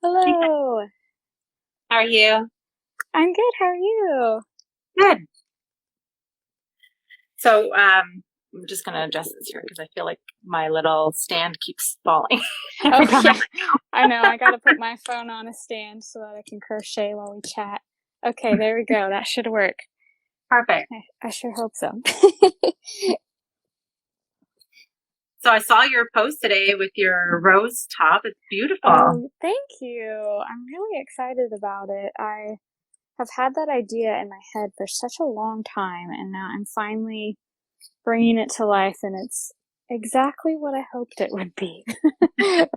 Hello. How are you? I'm good. How are you? Good. So, I'm just going to adjust this here because I feel like my little stand keeps falling every Oh, time yeah. I know. I got to put my phone on a stand so that I can crochet while we chat. Okay, there we go. That should work. Perfect. I sure hope so. So I saw your post today with your rose top. It's beautiful. Oh, thank you. I'm really excited about it. I have had that idea in my head for such a long time, and now I'm finally bringing it to life, and it's exactly what I hoped it would be. Is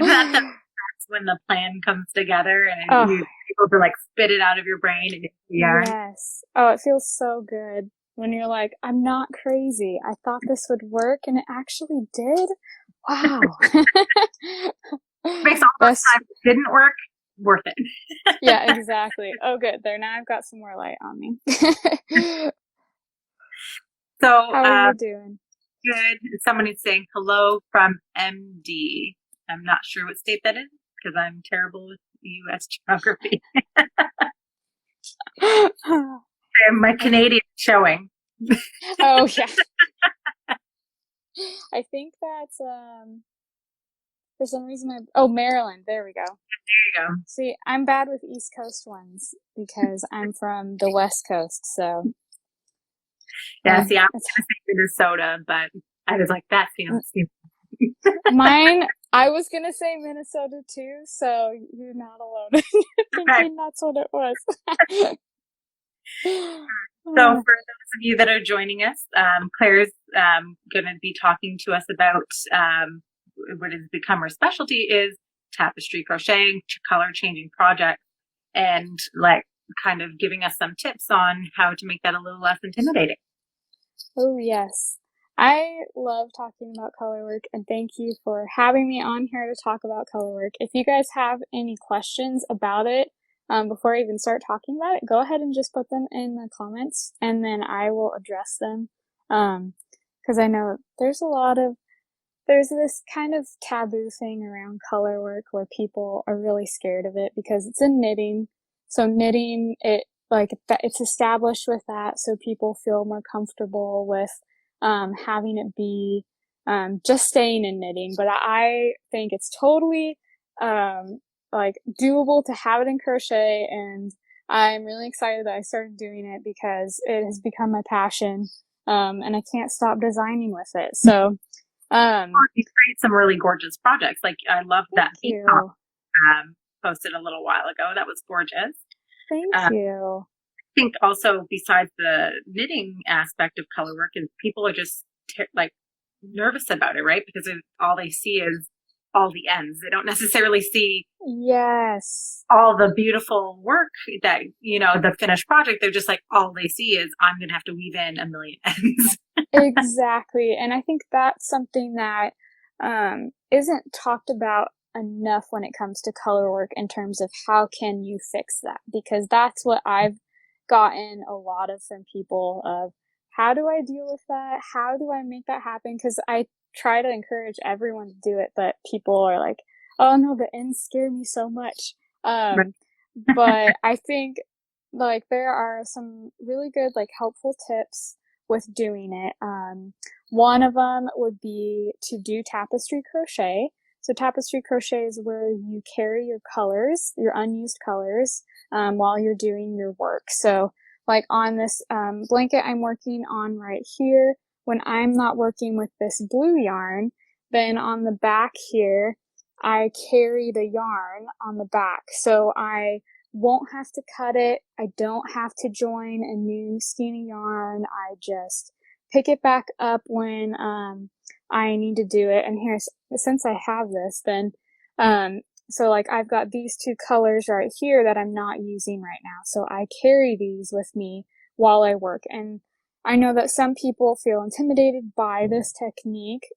that that's when the plan comes together and Oh, you're able to like spit it out of your brain and get the yarn? yes. Oh, it feels so good when you're like, I'm not crazy. I thought this would work and it actually did. Wow. Makes all those Best. times it didn't work worth it. Yeah, exactly. Oh, good. There, now I've got some more light on me. So, How are you doing? good. Someone is saying hello from MD. I'm not sure what state that is because I'm terrible with U.S. geography. And my Canadian showing. Oh, yeah. I think that's, for some reason, oh, Maryland. There we go. There you go. See, I'm bad with East Coast ones because I'm from the West Coast, so Yeah, see, I'm it's going to say Minnesota, but I was like, that seems. mine. I was gonna say Minnesota too, so you're not alone in Perfect. thinking that's what it was. So, for those of you that are joining us, Claire's going to be talking to us about what has become her specialty is tapestry crocheting, color changing projects, and like kind of giving us some tips on how to make that a little less intimidating. Oh yes, I love talking about color work, and thank you for having me on here to talk about color work. If you guys have any questions about it, before I even start talking about it, go ahead and just put them in the comments, and then I will address them. Because I know there's this kind of taboo thing around color work where people are really scared of it because it's in knitting. So knitting, it's established with that, so people feel more comfortable with having it be just staying in knitting. But I think it's totally doable to have it in crochet, and I'm really excited that I started doing it because it has become my passion, and I can't stop designing with it. So You create some really gorgeous projects. Like I loved that thank beat top you. posted a little while ago. That was gorgeous. Thank I you. think also besides the knitting aspect of color work, is people are just like nervous about it, right? Because all they see is all the ends. They don't necessarily see Yes. all the beautiful work that, the finished project. They're just like, all they see is I'm going to have to weave in a million ends. Exactly. And I think that's something that isn't talked about enough when it comes to color work in terms of how can you fix that, because that's what I've gotten a lot of from people of how do I deal with that? How do I make that happen? Because I try to encourage everyone to do it, but people are like, oh no, the ends scare me so much. Um, but I think like there are some really good like helpful tips with doing it. One of them would be to do tapestry crochet. So tapestry crochet is where you carry your colors, your unused colors, while you're doing your work. So like on this blanket I'm working on right here, when I'm not working with this blue yarn, then on the back here, I carry the yarn on the back. So I won't have to cut it. I don't have to join a new skein of yarn. I just pick it back up when I need to do it. And here's, since I have this, then so like I've got these two colors right here that I'm not using right now. So I carry these with me while I work. And I know that some people feel intimidated by this technique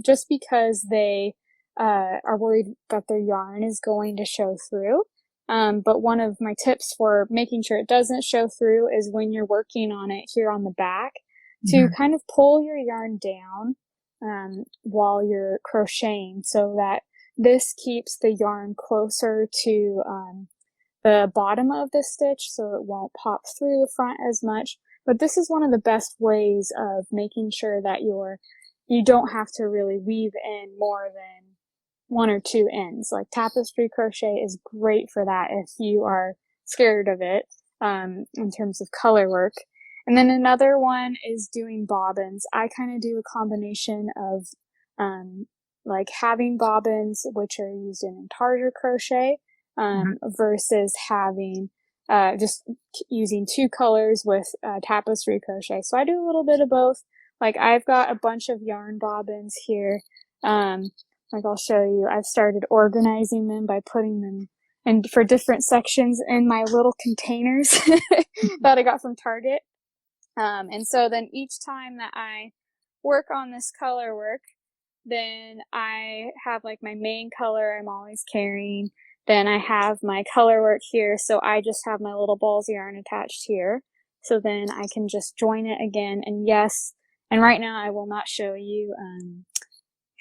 just because they are worried that their yarn is going to show through. But one of my tips for making sure it doesn't show through is when you're working on it here on the back to kind of pull your yarn down while you're crocheting so that this keeps the yarn closer to the bottom of the stitch so it won't pop through the front as much. But this is one of the best ways of making sure that you don't have to really weave in more than one or two ends. Like tapestry crochet is great for that if you are scared of it, in terms of color work. And then another one is doing bobbins. I kind of do a combination of, like having bobbins, which are used in tartar crochet, versus having, just using two colors with, tapestry crochet. So I do a little bit of both. Like I've got a bunch of yarn bobbins here. Like I'll show you, I've started organizing them by putting them in for different sections in my little containers that I got from Target. And so then each time that I work on this color work, then I have like my main color I'm always carrying. Then I have my color work here, so I just have my little balls of yarn attached here. So then I can just join it again. And yes, and right now I will not show you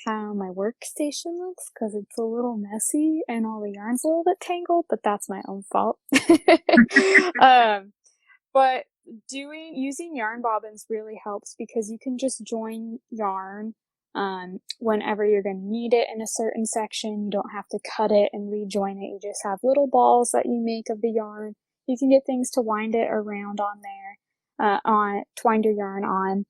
how my workstation looks because it's a little messy and all the yarn's a little bit tangled, but that's my own fault. But using yarn bobbins really helps because you can just join yarn whenever you're going to need it in a certain section. You don't have to cut it and rejoin it. You just have little balls that you make of the yarn. You can get things to wind it around on there, to wind your yarn on.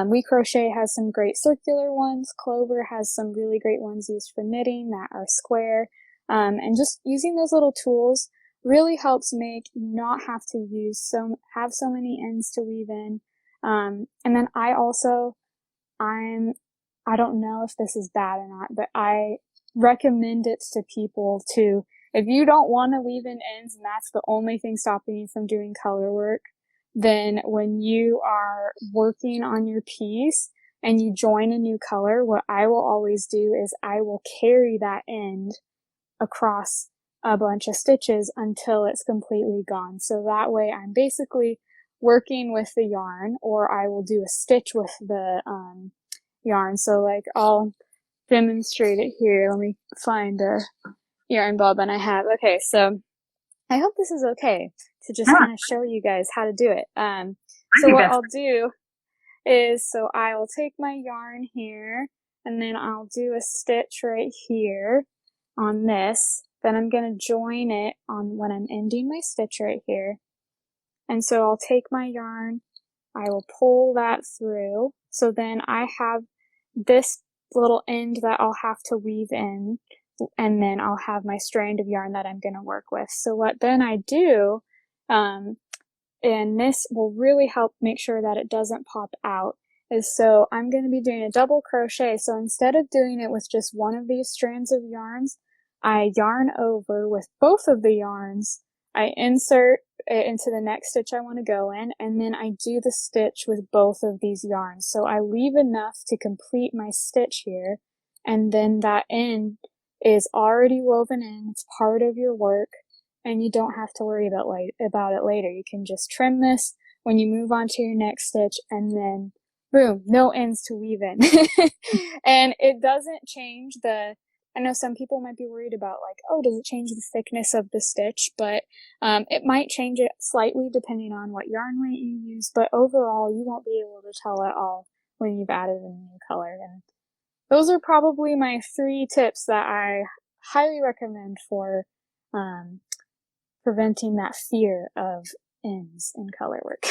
We Crochet has some great circular ones. Clover has some really great ones used for knitting that are square. And just using those little tools really helps make you not have to have so many ends to weave in. And then I don't know if this is bad or not, but I recommend it to people to, if you don't want to weave in ends and that's the only thing stopping you from doing color work, then when you are working on your piece and you join a new color, what I will always do is I will carry that end across a bunch of stitches until it's completely gone. So that way I'm basically working with the yarn, or I will do a stitch with the yarn. So like I'll demonstrate it here. Let me find a yarn bobbin I have. Okay, so I hope this is okay to just kind of show you guys how to do it. So what I'll do is, so I'll take my yarn here and then I'll do a stitch right here on this. Then I'm going to join it on when I'm ending my stitch right here. And so I'll take my yarn, I will pull that through. So then I have this little end that I'll have to weave in, and then I'll have my strand of yarn that I'm going to work with. So what then I do, and this will really help make sure that it doesn't pop out, is so I'm going to be doing a double crochet. So instead of doing it with just one of these strands of yarns, I yarn over with both of the yarns, I insert it into the next stitch I want to go in, and then I do the stitch with both of these yarns. So I leave enough to complete my stitch here, and then that end is already woven in. It's part of your work, and you don't have to worry about it later. You can just trim this when you move on to your next stitch, and then boom, no ends to weave in. And it doesn't change I know some people might be worried about like, oh, does it change the thickness of the stitch? But it might change it slightly depending on what yarn weight you use, but overall you won't be able to tell at all when you've added a new color. And those are probably my 3 tips that I highly recommend for preventing that fear of ends in color work.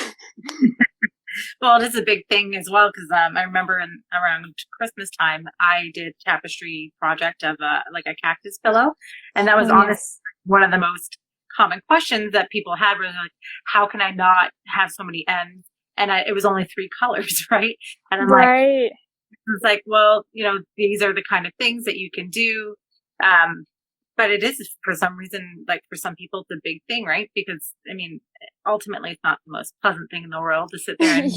Well, it is a big thing as well because I remember around Christmas time, I did tapestry project of like a cactus pillow, and that was honestly one of the most common questions that people had. Was like, how can I not have so many ends? And it was only 3 colors, right? And I'm like, it's like, well, these are the kind of things that you can do. But it is, for some reason, like for some people, it's a big thing, right? Because, I mean, ultimately, it's not the most pleasant thing in the world to sit there and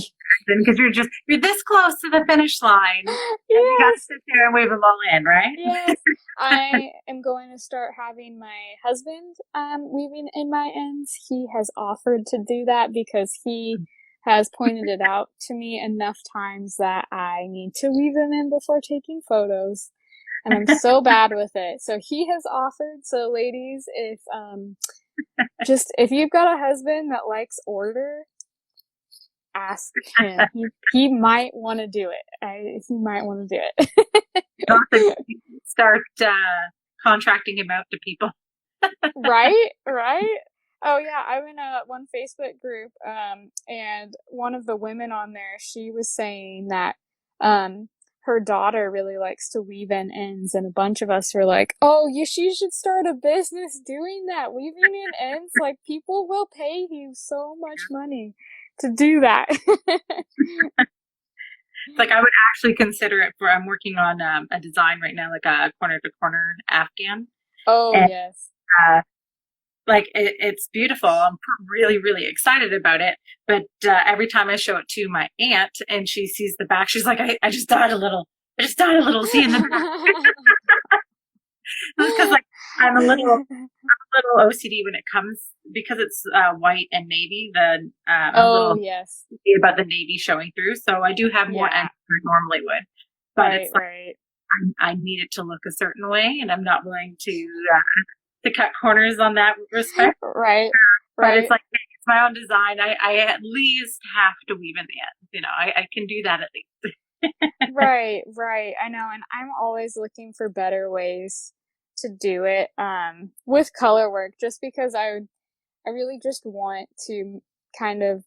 because you're this close to the finish line. Yes. And you got to sit there and wave them all in, right? Yes. I am going to start having my husband weaving in my ends. He has offered to do that because he has pointed it out to me enough times that I need to weave them in before taking photos. and I'm so bad with it. So he has offered. So ladies, if just if you've got a husband that likes order, ask him. He might want to do it. He might want to do it. Start contracting him out to people. Right, right. Oh yeah, I'm in one Facebook group, and one of the women on there, she was saying that her daughter really likes to weave in ends, and a bunch of us were like, "Oh, she should start a business doing that, weaving in ends. Like people will pay you so much money to do that." It's like I would actually consider it for. I'm working on a design right now, like a corner to corner Afghan. Oh And yes. like it's beautiful. I'm really, really excited about it. But every time I show it to my aunt and she sees the back, she's like, I just died a little. I just died a little seeing the back. Because like I'm a little OCD when it comes, because it's white and navy. I'm a little yes. OCD about the navy showing through. So I do have more ends than I normally would. But it's like I need it to look a certain way, and I'm not willing to cut corners on that respect. Right. But it's like, it's my own design. I at least have to weave in the end. You know, I can do that at least. Right. I know. And I'm always looking for better ways to do it, with color work, just because I really just want to kind of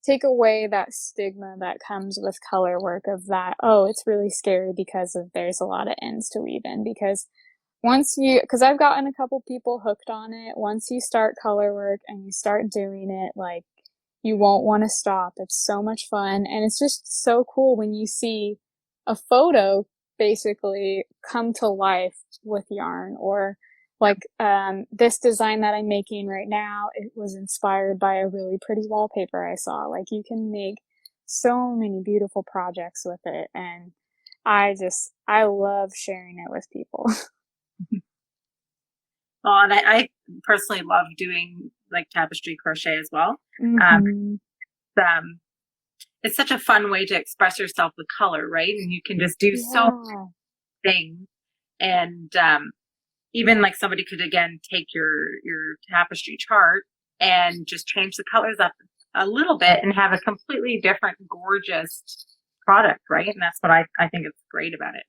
take away that stigma that comes with color work of that, oh, it's really scary because there's a lot of ends to weave in. Because because I've gotten a couple people hooked on it, once you start color work and you start doing it, like, you won't want to stop. It's so much fun. And it's just so cool when you see a photo basically come to life with yarn. Or like this design that I'm making right now, it was inspired by a really pretty wallpaper I saw. Like, you can make so many beautiful projects with it. And I love sharing it with people. Well, and I personally love doing like tapestry crochet as well. Mm-hmm. It's such a fun way to express yourself with color, right? And you can just do so many things. And even like somebody could again take your tapestry chart and just change the colors up a little bit and have a completely different, gorgeous product, right? And that's what I think is great about it.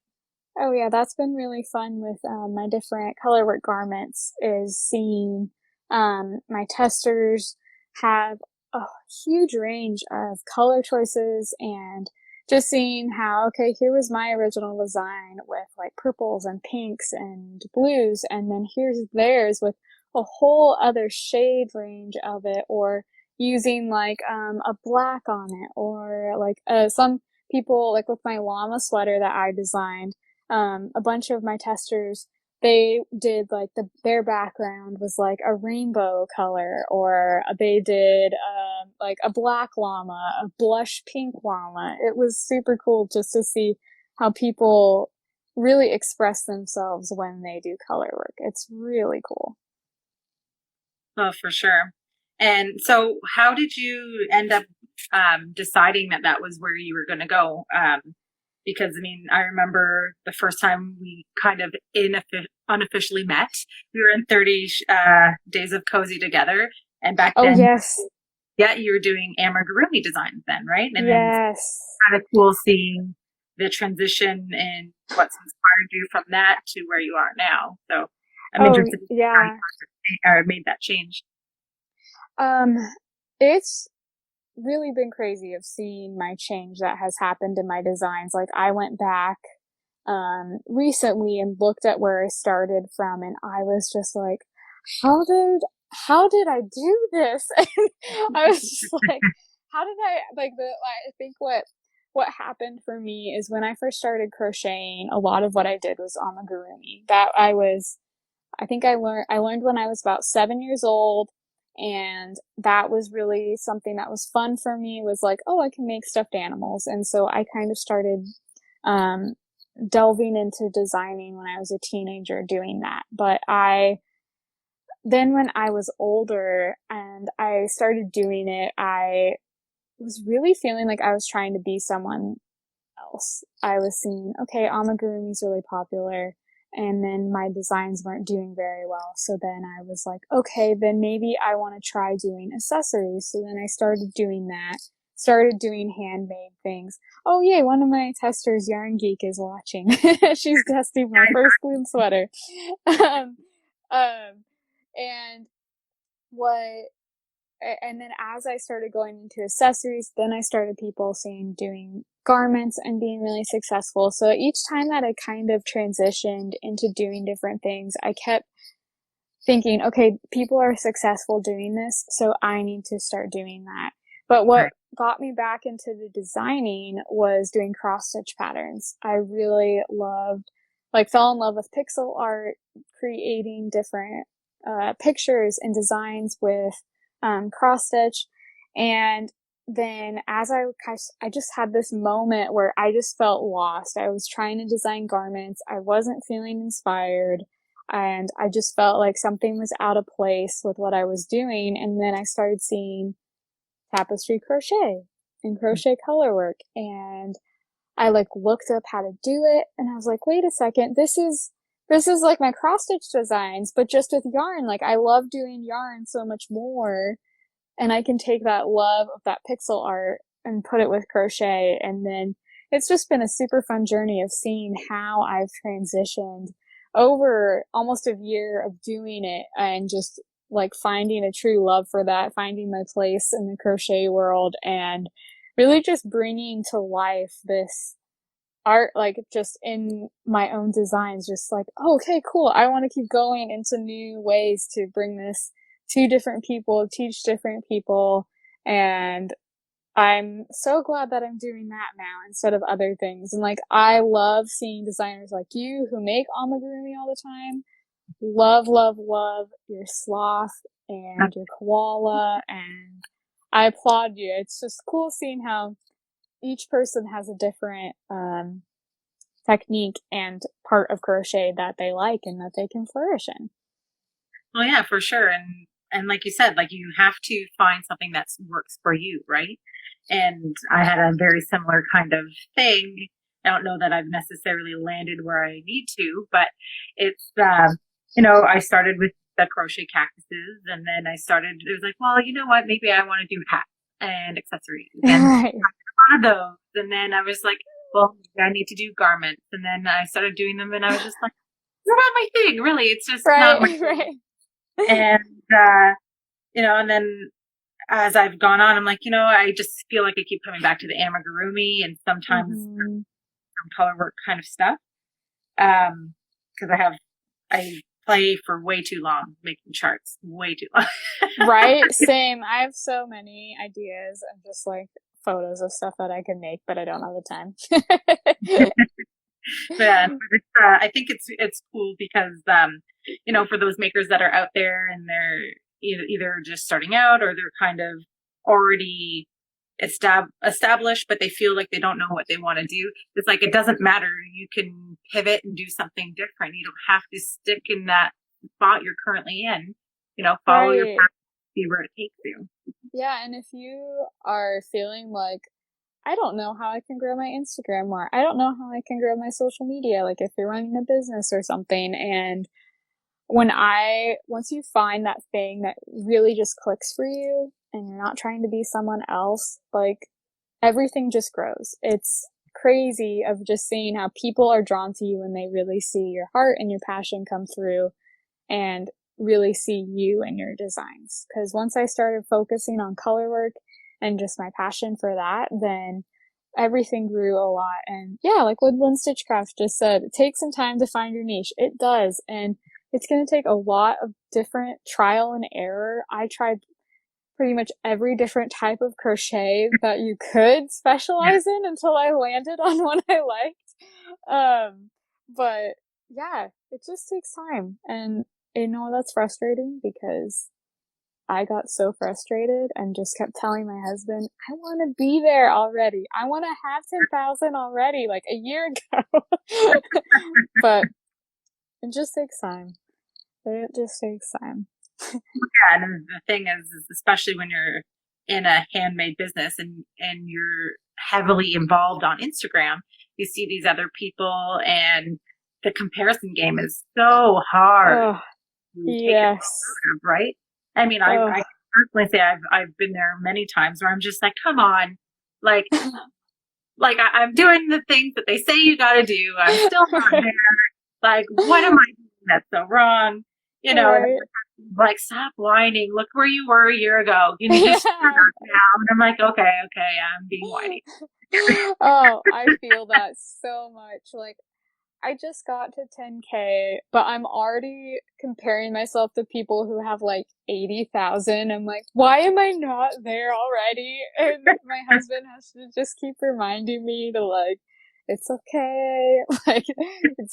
Oh yeah, that's been really fun with my different colorwork garments, is seeing my testers have a huge range of color choices, and just seeing how, okay, here was my original design with like purples and pinks and blues, and then here's theirs with a whole other shade range of it, or using like a black on it, or like some people, like with my llama sweater that I designed, a bunch of my testers, they did like their background was like a rainbow color, or they did like a black llama, a blush pink llama. It was super cool just to see how people really express themselves when they do color work. It's really cool. Oh, for sure. And so how did you end up deciding that was where you were going to go? Because I mean, I remember the first time we kind of unofficially met. We were in 30 Days of Cozy together, and back then, yes, yeah, you were doing amigurumi designs then, right? And yes, then kind of cool seeing the transition and what's inspired you from that to where you are now. So I'm interested in how you made that change. It's really been crazy of seeing my change that has happened in my designs. Like, I went back recently and looked at where I started from, and I was just like, how did I do this? I was just like, how did I, like, I think what happened for me is when I first started crocheting, a lot of what I did was amigurumi. I learned when I was about 7 years old. And that was really something that was fun for me, was like, oh, I can make stuffed animals. And so I kind of started delving into designing when I was a teenager, doing that. But then when I was older and I started doing it, I was really feeling like I was trying to be someone else. I was seeing, okay, amigurumi is really popular, and then my designs weren't doing very well. So then I was like, okay, then maybe I want to try doing accessories. So then I started doing that, started doing handmade things. Oh, yay, one of my testers, Yarn Geek, is watching. She's testing my first loom sweater. um, um, and what and then as I started going into accessories, then I started people seeing doing garments and being really successful. So each time that I kind of transitioned into doing different things, I kept thinking, okay, people are successful doing this, so I need to start doing that. But what Right. got me back into the designing was doing cross stitch patterns. I really loved, like, fell in love with pixel art, creating different pictures and designs with cross stitch. And then I just had this moment where I just felt lost. I was trying to design garments. I wasn't feeling inspired. And I just felt like something was out of place with what I was doing. And then I started seeing Tapestry Crochet and Crochet Colorwork. And I like looked up how to do it. And I was like, wait a second, this is like my cross stitch designs, but just with yarn. Like, I love doing yarn so much more. And I can take that love of that pixel art and put it with crochet. And then it's just been a super fun journey of seeing how I've transitioned over almost a year of doing it and just like finding a true love for that, finding my place in the crochet world, and really just bringing to life this art, like just in my own designs, just like, oh, okay, cool. I want to keep going into new ways to bring this to different people, teach different people. And I'm so glad that I'm doing that now instead of other things. And like, I love seeing designers like you who make amigurumi all the time. Love, love, love your sloth and your koala. And I applaud you. It's just cool seeing how each person has a different, technique and part of crochet that they like and that they can flourish in. Well, yeah, for sure. And like you said, like you have to find something that works for you, right? And I had a very similar kind of thing. I don't know that I've necessarily landed where I need to, but it's I started with the crochet cactuses, and then it was like, well, you know what, maybe I want to do hats and accessories and Right. one of those. And then I was like, well, I need to do garments. And then I started doing them, and I was just like, it's not my thing, really. It's just not my Right, thing. right. And and then as I've gone on, I'm like, I just feel like I keep coming back to the amigurumi and sometimes Mm-hmm. some color work kind of stuff. Because I play for way too long making charts, way too long. Right, same. I have so many ideas and just like photos of stuff that I can make, but I don't have the time. Yeah, I think it's cool because for those makers that are out there and they're either just starting out or they're kind of already established, but they feel like they don't know what they want to do. It's like, it doesn't matter. You can pivot and do something different. You don't have to stick in that spot you're currently in. Follow your Right. path, see where it takes you. Yeah, and if you are feeling like, I don't know how I can grow my Instagram more, I don't know how I can grow my social media, like if you're running a business or something, and once you find that thing that really just clicks for you and you're not trying to be someone else, like everything just grows. It's crazy of just seeing how people are drawn to you when they really see your heart and your passion come through and really see you and your designs. Because once I started focusing on color work and just my passion for that, then everything grew a lot. And yeah, like Woodland Stitchcraft just said, it takes some time to find your niche. It does. And it's going to take a lot of different trial and error. I tried pretty much every different type of crochet that you could Yeah. specialize in until I landed on one I liked. But yeah, it just takes time. And that's frustrating because I got so frustrated and just kept telling my husband, I want to be there already. I want to have 10,000 already, like a year ago. But it just takes time. It just takes time. And the thing is especially when you're in a handmade business and you're heavily involved on Instagram, you see these other people, and the comparison game is so hard Oh, to take it yes. out of, right? I mean, I Oh. can personally say I've been there many times where I'm just like, come on, like I'm doing the things that they say you got to do. I'm still not there. Like, what am I doing that's so wrong? You know, and Right. like, stop whining. Look where you were a year ago. You need to start now. And I'm like, okay, I'm being whiny. Oh, I feel that so much. Like, I just got to 10K, but I'm already comparing myself to people who have like 80,000. I'm like, why am I not there already? And my husband has to just keep reminding me to like, it's okay. Like,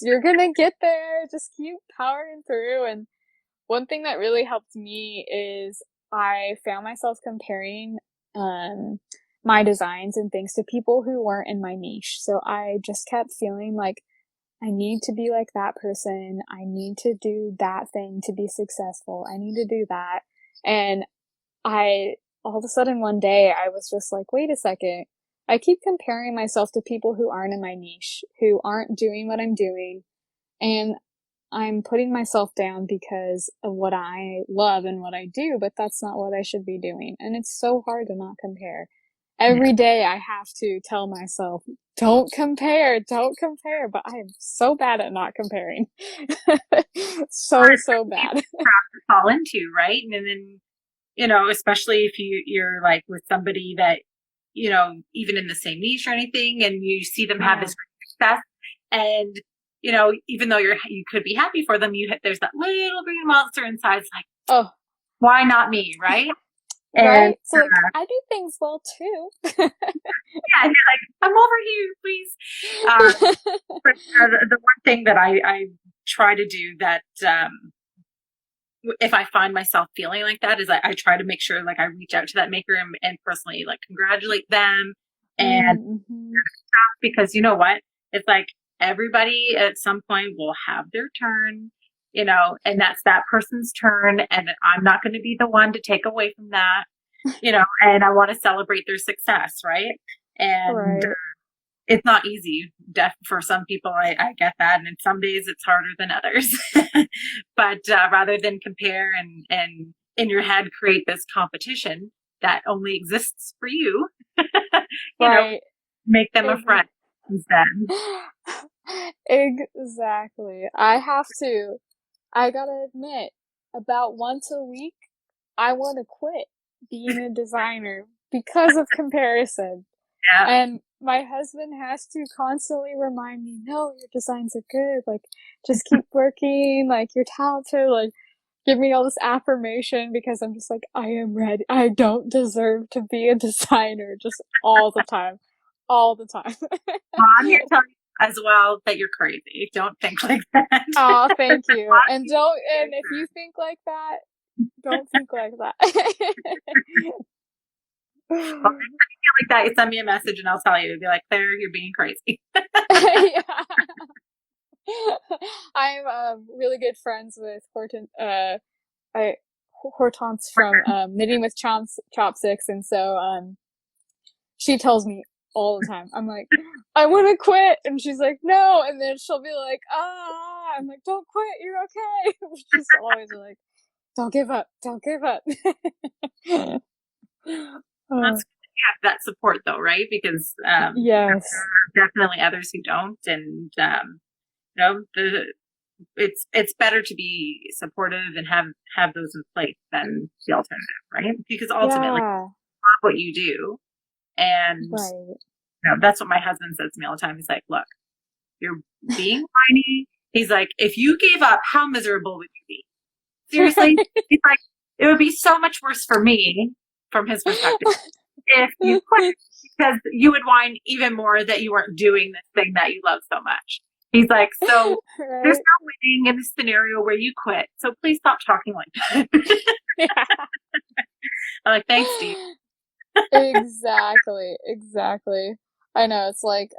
you're gonna get there. Just keep powering through. And one thing that really helped me is I found myself comparing um my designs and things to people who weren't in my niche. So I just kept feeling like I need to be like that person. I need to do that thing to be successful. I need to do that. And I, all of a sudden one day, I was just like, wait a second. I keep comparing myself to people who aren't in my niche, who aren't doing what I'm doing. And I'm putting myself down because of what I love and what I do, but that's not what I should be doing. And it's so hard to not compare. Yeah. Every day I have to tell myself, don't compare, don't compare, but I am so bad at not comparing. So bad. Fall into, right? And then, especially if you're like with somebody that, even in the same niche or anything, and you see them have Yeah. this success, and even though you could be happy for them, there's that little green monster inside. It's like, Oh, why not me, right? And right? So like, I do things well too. yeah, and you're like, I'm over here, please. But the one thing that I try to do that if I find myself feeling like that is I try to make sure like I reach out to that maker and personally like congratulate them, and Mm-hmm. because you know what, it's like everybody at some point will have their turn, and that's that person's turn, and I'm not going to be the one to take away from that, and I want to celebrate their success, right? And Right. it's not easy for some people. I get that, and some days it's harder than others. But rather than compare and in your head create this competition that only exists for you, you know, Right. make them a friend instead. Exactly. I gotta admit, about once a week, I want to quit being a designer because of comparison. Yeah. And my husband has to constantly remind me, no, your designs are good. Like, just keep working. Like, you're talented. Like, give me all this affirmation because I'm just like, I am ready. I don't deserve to be a designer just all the time. All the time. Well, I'm here to tell you as well that you're crazy. Don't think like that. Oh, thank you. And if you think like that, don't think like that. Well, if you feel like that, you send me a message and I'll tell you. Be like, Claire, you're being crazy. Yeah. I'm really good friends with Hortense from Knitting with Chopsticks, and so she tells me all the time. I'm like, I want to quit, and she's like, no, and then she'll be like, ah, I'm like, don't quit, you're okay. She's always like, don't give up, don't give up. That's good that you have that support though, right? Because Yes. there are definitely others who don't, and it's better to be supportive and have those in place than the alternative, right? Because ultimately, Yeah. love what you do, and Right. that's what my husband says to me all the time. He's like, "Look, you're being whiny." He's like, "If you gave up, how miserable would you be?" Seriously, he's like, "It would be so much worse for me, from his perspective, if you quit, because you would whine even more that you weren't doing this thing that you love so much." He's like, "So there's Right. no winning in this scenario where you quit. So please stop talking like that." Yeah. I'm like, "Thanks, Steve." Exactly, exactly. I know, it's like,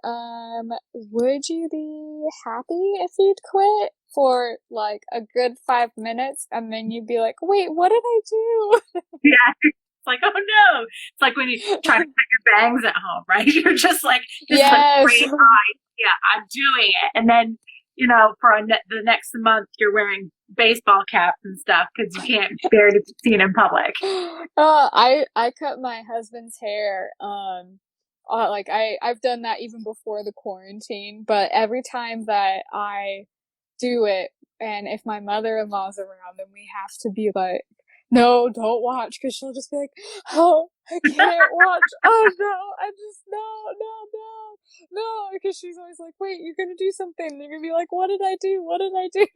would you be happy if you'd quit for like a good 5 minutes and then you'd be like, wait, what did I do? Yeah. It's like, oh no. It's like when you try to cut your bangs at home, right? You're just like, this is a Yes. great eye. Yeah, I'm doing it. And then, for the next month, you're wearing baseball caps and stuff because you can't bear to be seen in public. I cut my husband's hair. Like I've done that even before the quarantine, but every time that I do it, and if my mother-in-law's around, then we have to be like, no, don't watch, because she'll just be like, oh, I can't watch. Oh no, I just no, because she's always like, wait, you're gonna do something. And you're gonna be like, what did I do? What did I do?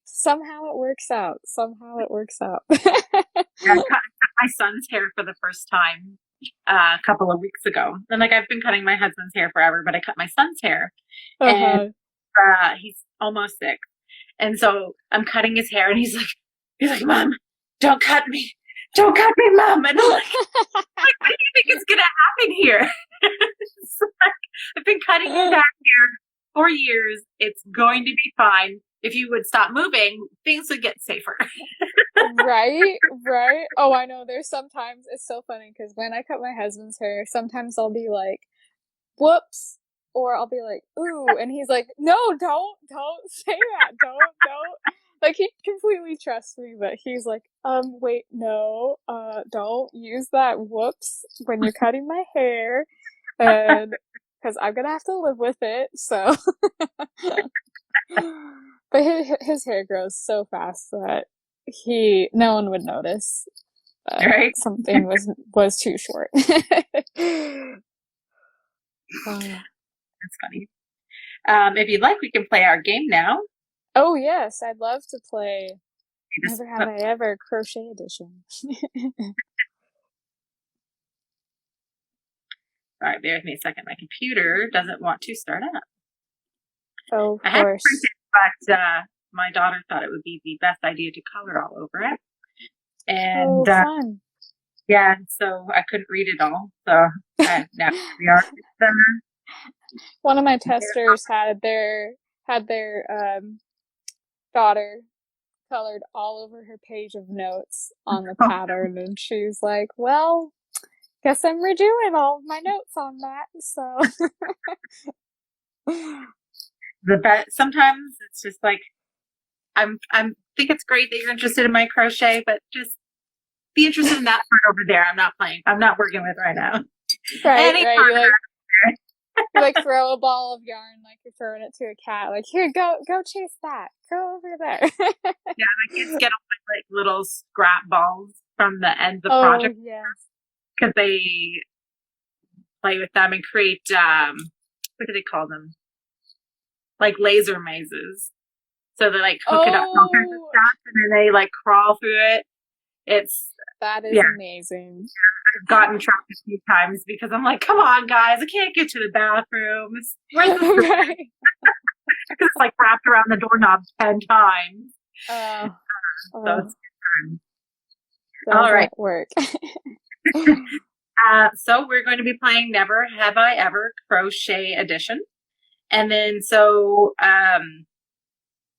Somehow it works out. Somehow it works out. I cut my son's hair for the first time a couple of weeks ago. And like I've been cutting my husband's hair forever, but I cut my son's hair. And he's almost 6. And so I'm cutting his hair and he's like, Mom, don't cut me. Don't cut me, Mom. And I'm like, what do you think is going to happen here? I've been cutting his hair for years. It's going to be fine. If you would stop moving, things would get safer. Right. Oh, I know. There's sometimes, it's so funny because when I cut my husband's hair, sometimes I'll be like, whoops. Or I'll be like, ooh. And he's like, no, don't say that. Don't. Like, he completely trusts me, but he's like, wait, no, don't use that whoops when you're cutting my hair. And, because I'm gonna have to live with it, so. But his hair grows so fast that no one would notice that right? Something was too short. That's funny. If you'd like, we can play our game now. Oh yes, I'd love to play Never Have I Ever Crochet Edition. All right, bear with me a second. My computer doesn't want to start up. Oh, of I had course. printed, but my daughter thought it would be the best idea to color all over it. And fun. Yeah, so I couldn't read it all. So now we are. One of my testers had their daughter colored all over her page of notes on the pattern, and she's like, well, guess I'm redoing all of my notes on that, so. Sometimes it's just like, I think it's great that you're interested in my crochet, but just be interested in that part over there. I'm not working with right now. Right. You like throw a ball of yarn like you're throwing it to a cat. Like, here, go chase that. Go over there. Yeah, my kids get all my like little scrap balls from the ends of project. Yes. Because they play with them and create what do they call them? Like laser mazes. So they like hook it up all kinds of stuff, and then they like crawl through it. That is amazing. I've gotten trapped a few times because I'm like, come on, guys, I can't get to the bathroom. Where's the right. Because it's like wrapped around the doorknob 10 times. So it's good time. All right. Work. So we're going to be playing Never Have I Ever Crochet Edition. And then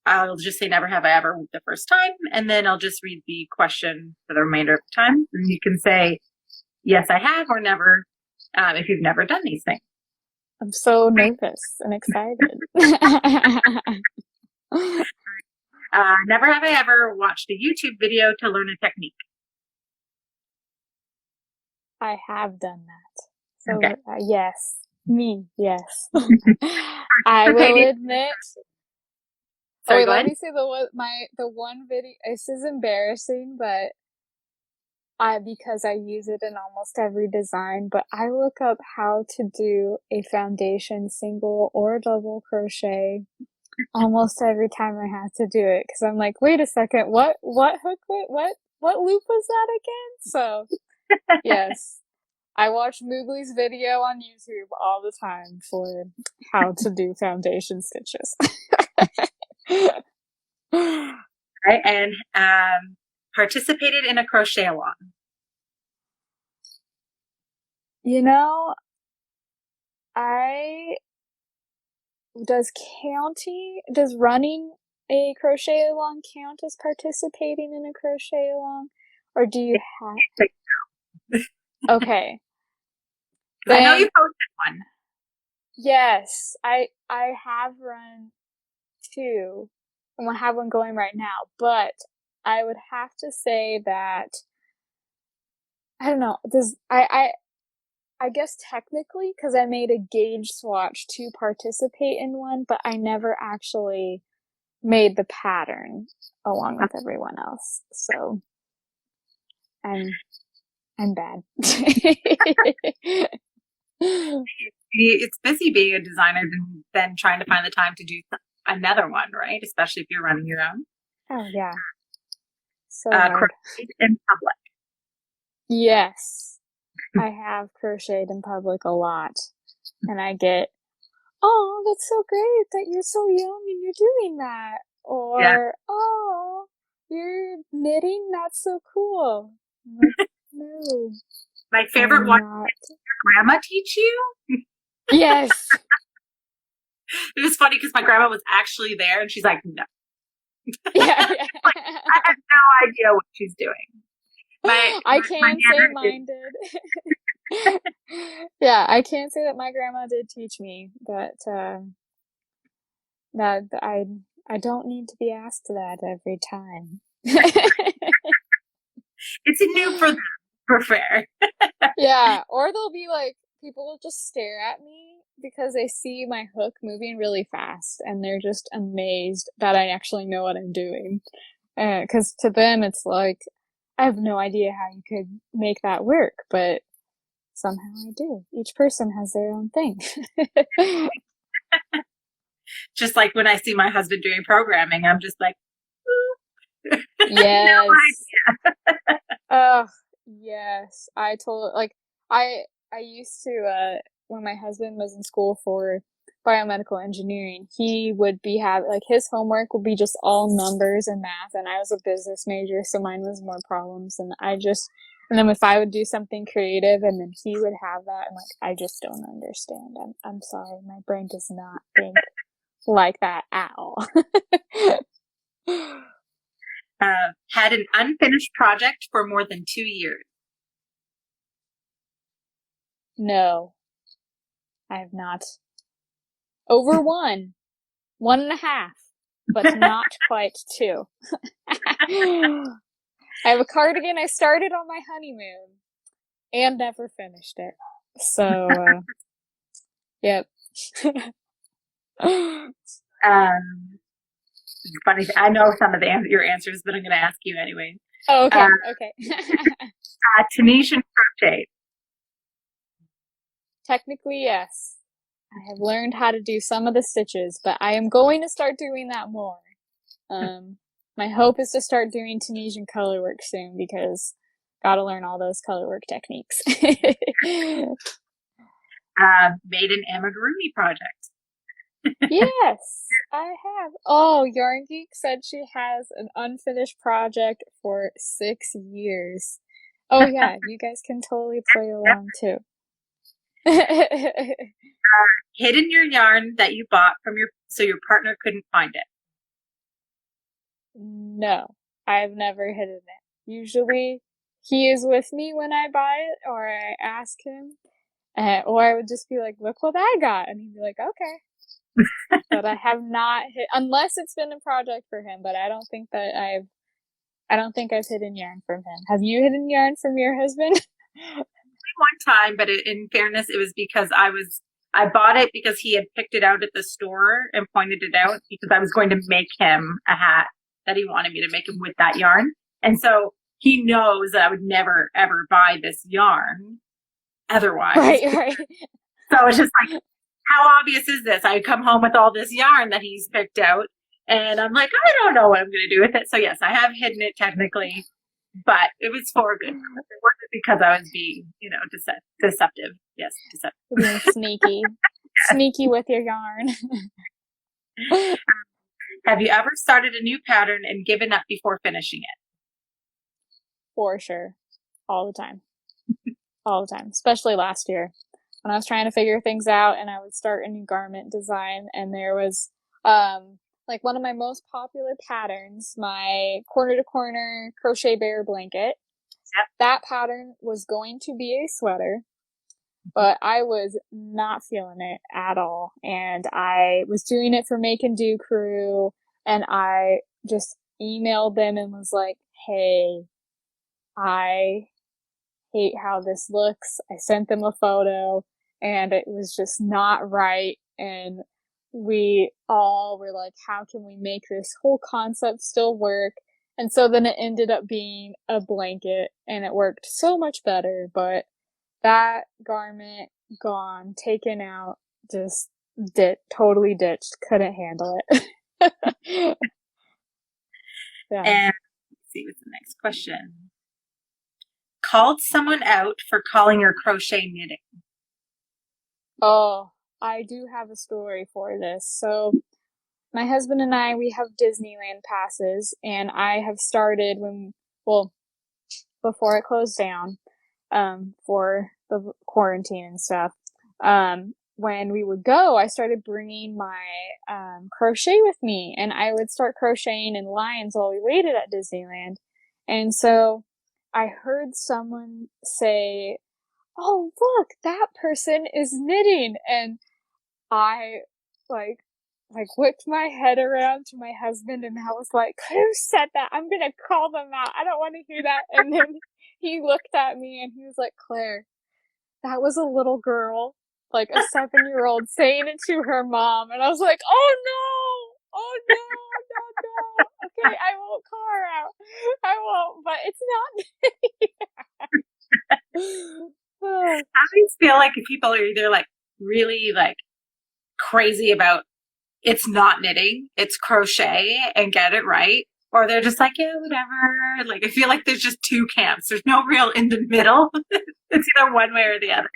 I'll just say never have I ever the first time, and then I'll just read the question for the remainder of the time. And you can say, yes, I have, or never, if you've never done these things. I'm so nervous and excited. Never have I ever watched a YouTube video to learn a technique. I have done that. So, okay. Yes. Me, yes. I will admit. Sorry, let me say the one video. This is embarrassing, but because I use it in almost every design. But I look up how to do a foundation single or double crochet almost every time I have to do it, because I'm like, wait a second, what hook? What loop was that again? So, yes. I watch Moogly's video on YouTube all the time for how to do foundation stitches. Right, and participated in a crochet along. Does running a crochet along count as participating in a crochet along? Or do you have? Okay. I know you Then posted one. yes, I have run two, and I have one going right now. But I would have to say that I don't know. I guess technically, because I made a gauge swatch to participate in one, but I never actually made the pattern along with everyone else. So I'm I'm bad. It's busy being a designer than trying to find the time to do another one, right? Especially if you're running your own. Oh yeah, so hard. Crochet in public. Yes, I have crocheted in public a lot, and I get, oh, that's so great that you're so young and you're doing that, Yeah. or oh, you're knitting. That's so cool. I'm like, no, My favorite I'm one, not. did your grandma teach you? Yes. It was funny because my grandma was actually there and she's like, no. Yeah. Like, I have no idea what she's doing. I can say mine did. Yeah, I can say that my grandma did teach me, but that I don't need to be asked that every time. It's a new for them, for fair. Yeah, or they'll be like, people will just stare at me because they see my hook moving really fast and they're just amazed that I actually know what I'm doing. Because to them, it's like, I have no idea how you could make that work, but somehow I do. Each person has their own thing. Just like when I see my husband doing programming, I'm just like, Yes. no idea. Oh, yes. I told like I used to when my husband was in school for biomedical engineering, he would be like his homework would be just all numbers and math, and I was a business major, so mine was more problems, and and then if I would do something creative and then he would have that, I'm like, I just don't understand. I'm sorry, my brain does not think like that at all. Had an unfinished project for more than 2 years. No, I have not. Over 1.5, but not quite 2. I have a cardigan I started on my honeymoon and never finished it. So, yep. Funny. I know some of your answers, but I'm going to ask you anyway. Oh, okay, okay. Tunisian crochet. Technically, yes. I have learned how to do some of the stitches, but I am going to start doing that more. My hope is to start doing Tunisian colorwork soon because gotta learn all those colorwork techniques. Made an amigurumi project. Yes, I have. Oh, Yarn Geek said she has an unfinished project for 6 years. Oh yeah, you guys can totally play along too. Hidden your yarn that you bought so your partner couldn't find it. No, I've never hidden it. Usually he is with me when I buy it or I ask him, or I would just be like, look what I got. And he'd be like, okay. But I have not unless it's been a project for him, but I don't think I've hidden yarn from him. Have you hidden yarn from your husband? One time, but in fairness, it was because I bought it because he had picked it out at the store and pointed it out because I was going to make him a hat that he wanted me to make him with that yarn. And so he knows that I would never, ever buy this yarn otherwise. Right. So it's just like, how obvious is this? I come home with all this yarn that he's picked out, and I'm like, I don't know what I'm going to do with it. So yes, I have hidden it technically, but it was for good. It wasn't because I was being, deceptive. Yes, deceptive. Being sneaky. Sneaky with your yarn. Have you ever started a new pattern and given up before finishing it? For sure. All the time. All the time. Especially last year when I was trying to figure things out and I would start a new garment design, and there was like one of my most popular patterns, my corner to corner crochet bear blanket. Yep. that pattern was going to be a sweater, but I was not feeling it at all. And I was doing it for Make and Do Crew, and I just emailed them and was like, hey, I hate how this looks. I sent them a photo and it was just not right. And we all were like, how can we make this whole concept still work? And so then it ended up being a blanket and it worked so much better. But that garment gone, taken out, just totally ditched, couldn't handle it. Yeah. And let's see what's the next question. Called someone out for calling her crochet knitting. Oh, I do have a story for this. So my husband and I, we have Disneyland passes, and I have started before it closed down, for the quarantine and stuff. When we would go, I started bringing my, crochet with me, and I would start crocheting in lines while we waited at Disneyland. And so I heard someone say, oh, look, that person is knitting. And I like whipped my head around to my husband and I was like, who said that? I'm gonna call them out. I don't want to hear that. And then he looked at me and he was like, Claire, that was a little girl, like a 7-year-old saying it to her mom. And I was like, oh no, oh no, no. Okay, I won't call her out. I won't, but it's not. I always feel like people are either like really like crazy about it's not knitting, it's crochet and get it right, or they're just like, yeah, whatever. Like I feel like there's just two camps. There's no real in the middle. It's either one way or the other.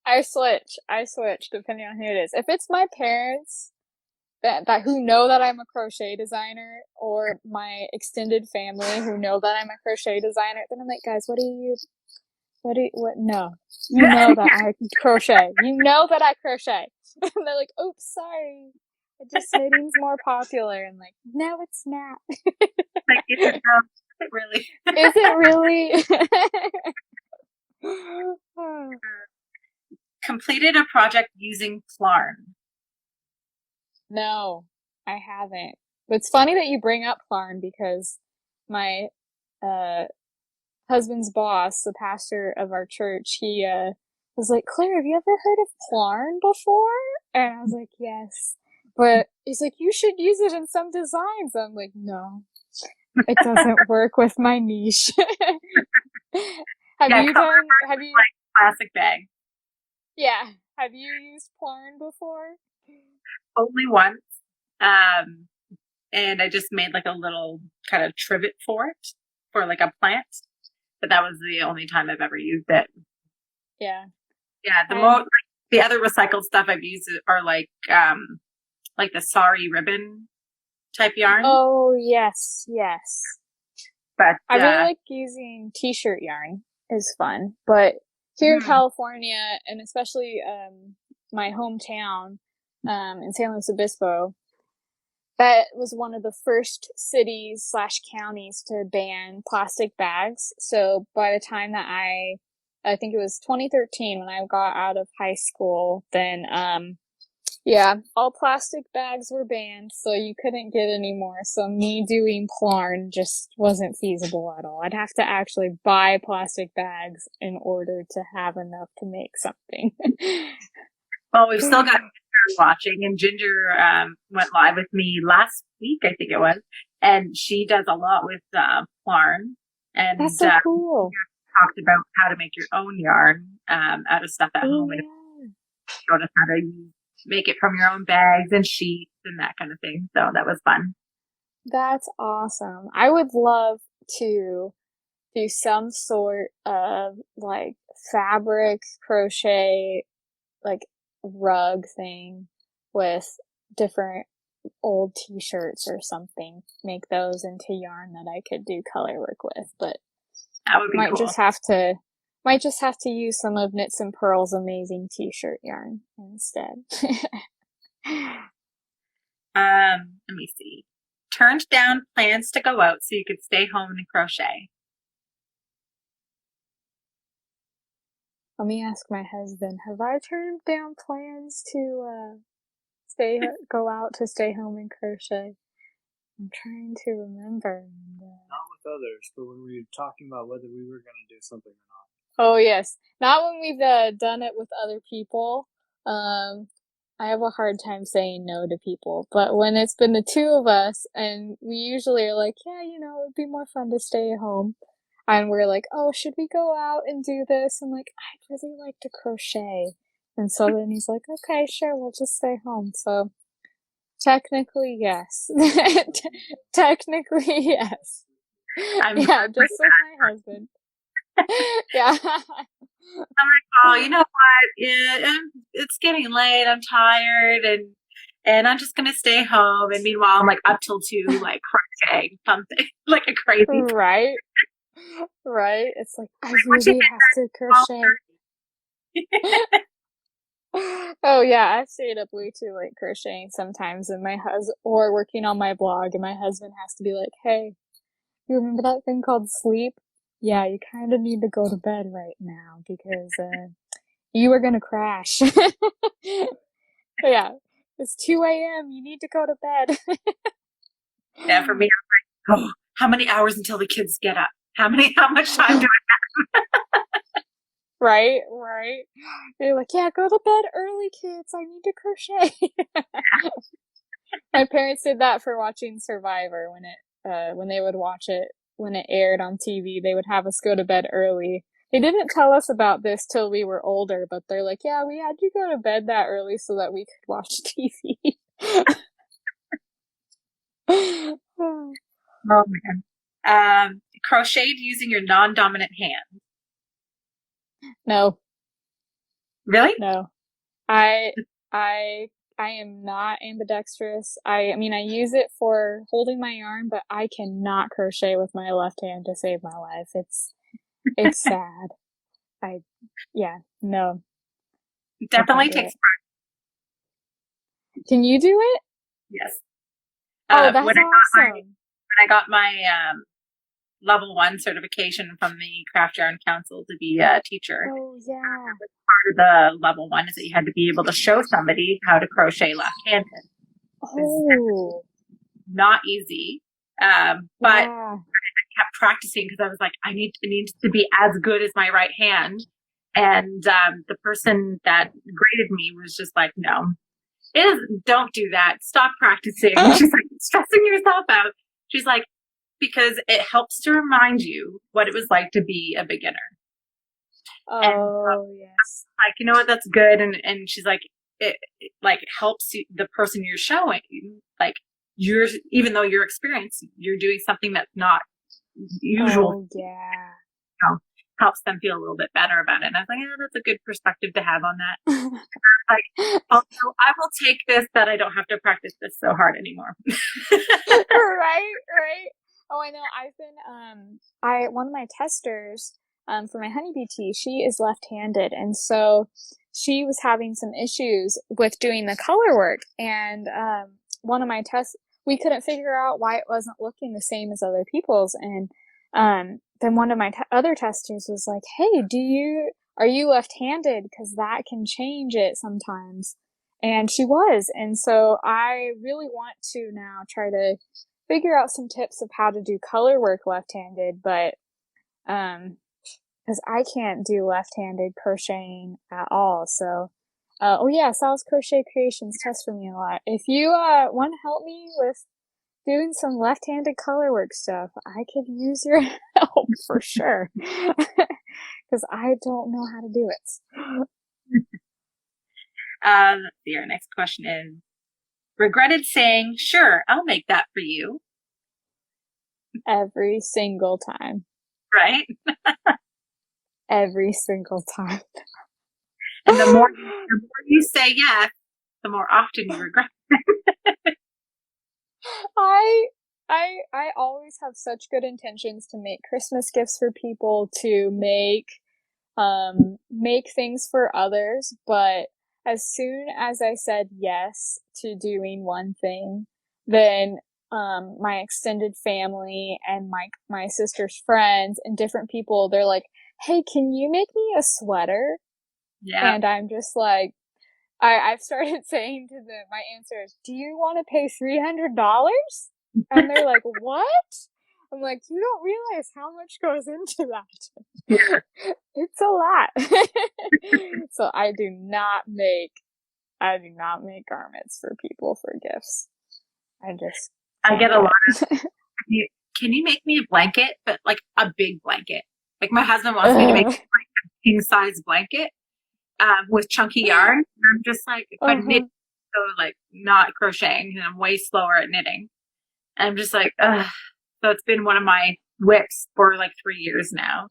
I switch depending on who it is. If it's my parents that who know that I'm a crochet designer, or my extended family who know that I'm a crochet designer, then I'm like, guys, no. You know that I crochet. You know that I crochet. And they're like, oops, sorry. Just knitting's more popular. And like, no, it's not. Like, is it really? Is it really? Completed a project using Plarn. No, I haven't. But it's funny that you bring up Clarn, because my uh husband's boss, the pastor of our church, he was like, Claire, have you ever heard of Plarn before? And I was like, yes. But he's like, you should use it in some designs. I'm like, no, it doesn't work with my niche. Have you like classic bag? Yeah. Have you used Plarn before? Only once. And I just made like a little kind of trivet for it, for like a plant. But that was the only time I've ever used it. Yeah. Yeah, the other recycled stuff I've used are like the sari ribbon type yarn. Oh, yes. But I really like using TShirt yarn. Is fun. But here in California, and especially my hometown in San Luis Obispo, that was one of the first cities / counties to ban plastic bags. So by the time that I think it was 2013 when I got out of high school, then all plastic bags were banned, so you couldn't get any more. So me doing Plarn just wasn't feasible at all. I'd have to actually buy plastic bags in order to have enough to make something. Well, we've still got Ginger watching, and Ginger went live with me last week, I think it was, and she does a lot with Plarn. And that's so cool. Talked about how to make your own yarn out of stuff at home, and showed us how to make it from your own bags and sheets and that kind of thing. So that was fun. That's awesome. I would love to do some sort of like fabric crochet, like rug thing with different old t-shirts or something. Make those into yarn that I could do color work with, but that would be might cool. just have to use some of Knits and Pearl's amazing t-shirt yarn instead. Let me see. Turned down plans to go out so you could stay home and crochet. Let me ask my husband, have I turned down plans to go out to stay home and crochet? I'm trying to remember. Not with others, but when we were talking about whether we were going to do something or not. Oh yes, not when we've done it with other people. I have a hard time saying no to people, but when it's been the two of us, and we usually are like, yeah, it'd be more fun to stay at home. And we're like, oh, should we go out and do this? I'm like, I'd really like to crochet. And so then he's like, okay, sure, we'll just stay home. So technically, yes. Technically, yes. Yeah, just like my husband. Yeah. I'm like, oh, you know what? Yeah, it's getting late. I'm tired, and I'm just gonna stay home. And meanwhile, I'm like up till 2, like crocheting something, like a crazy. Right. Right. It's like I really have to crochet. Oh yeah, I've stayed up way too late crocheting sometimes, and or working on my blog, and my husband has to be like, "Hey, you remember that thing called sleep? Yeah, you kind of need to go to bed right now because you are gonna crash." Yeah, it's 2 a.m. You need to go to bed. Yeah, for me, I'm like, oh, how many hours until the kids get up? How much time do I have? Right, right. They're like, yeah, go to bed early, kids. I need to crochet. My parents did that for watching Survivor when they would watch it when it aired on TV. They would have us go to bed early. They didn't tell us about this till we were older, but they're like, yeah, we had you go to bed that early so that we could watch TV. Oh man. Crocheted using your non-dominant hand. No. Really? No. I am not ambidextrous. I mean, I use it for holding my yarn, but I cannot crochet with my left hand to save my life. It's sad. No. It definitely takes practice. Can you do it? Yes. Oh, that's awesome. When I got my level 1 certification from the Craft Yarn Council to be a teacher. Oh, yeah. Part of the level 1 is that you had to be able to show somebody how to crochet left-handed. Oh. Not easzy. But I kept practicing because I was like, I need to be as good as my right hand. And the person that graded me was just like, no, don't do that. Stop practicing. She's like, stressing yourself out. She's like, because it helps to remind you what it was like to be a beginner. Oh, and, yes. Like, you know what, that's good. And she's like, it like helps you, the person you're showing, like even though you're experienced, you're doing something that's not usual. Oh, yeah. Helps them feel a little bit better about it. And I was like, yeah, that's a good perspective to have on that. Like, also, I will take this that I don't have to practice this so hard anymore. Right. Oh, I know. I've been, one of my testers, for my honeybee tea, she is left-handed. And so she was having some issues with doing the color work. And, one of my tests, we couldn't figure out why it wasn't looking the same as other people's. And, then one of my other testers was like, hey, are you left-handed? Because that can change it sometimes. And she was. And so I really want to now try to figure out some tips of how to do color work left-handed, but, because I can't do left-handed crocheting at all. So, oh yeah, Sal's Crochet Creations test for me a lot. If you, want to help me with doing some left-handed color work stuff, I could use your help for sure. Because I don't know how to do it. Your next question is, regretted saying, sure, I'll make that for you. Every single time. Right? Every single time. And the more you say yes, the more often you regret it. I always have such good intentions to make Christmas gifts for people, to make things for others, but as soon as I said yes to doing one thing, then my extended family and my sister's friends and different people, they're like, hey, can you make me a sweater? Yeah. And I'm just like, I've started saying to them, my answer is, do you want to pay $300? And they're like, what? I'm like, you don't realize how much goes into that. Yeah. It's a lot. So I do not make garments for people for gifts. I just I get a lot of, it. can you make me a blanket, but like a big blanket? Like my husband wants me to make like a king size blanket with chunky yarn. And I'm just like, but knitting, so like not crocheting, and I'm way slower at knitting. And I'm just like, ugh. So it's been one of my whips for like 3 years now.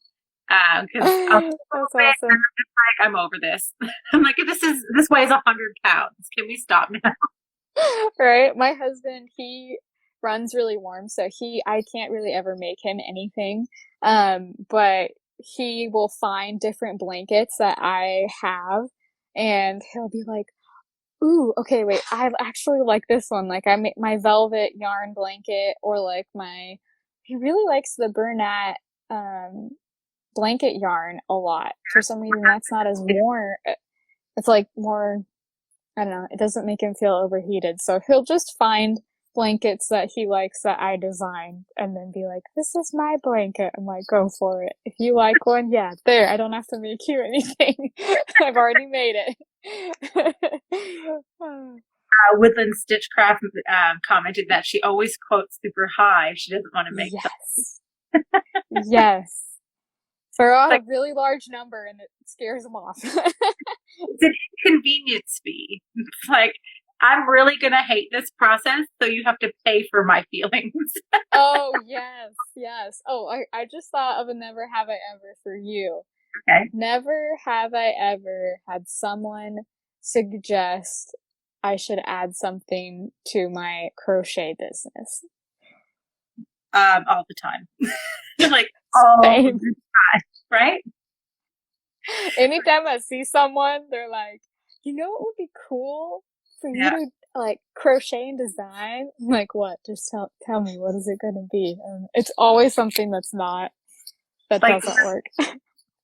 Because That's awesome. like, I'm over this. I'm like, this weighs 100 pounds. Can we stop now? Right? My husband, he runs really warm, so I can't really ever make him anything. But he will find different blankets that I have, and he'll be like, ooh, okay, wait, I actually like this one. Like, I make my velvet yarn blanket, or like he really likes the Bernat, blanket yarn a lot. For some reason, that's not as warm. It's like more, I don't know, it doesn't make him feel overheated. So he'll just find blankets that he likes that I designed and then be like, this is my blanket. I'm like, go for it. If you like one, yeah, there. I don't have to make you anything. I've already made it. Woodland Stitchcraft commented that she always quotes super high if she doesn't want to make them. Yes. Throw out a really large number and it scares them off. It's an inconvenience fee. It's like, I'm really going to hate this process, so you have to pay for my feelings. Oh, yes. Oh, I just thought of a never have I ever for you. Okay. Never have I ever had someone suggest I should add something to my crochet business. All the time. Like, all the time, right? Anytime I see someone, they're like, you know what would be cool for you to like crochet and design? I'm like, what? Just tell me, what is it going to be? It's always something that like, doesn't work.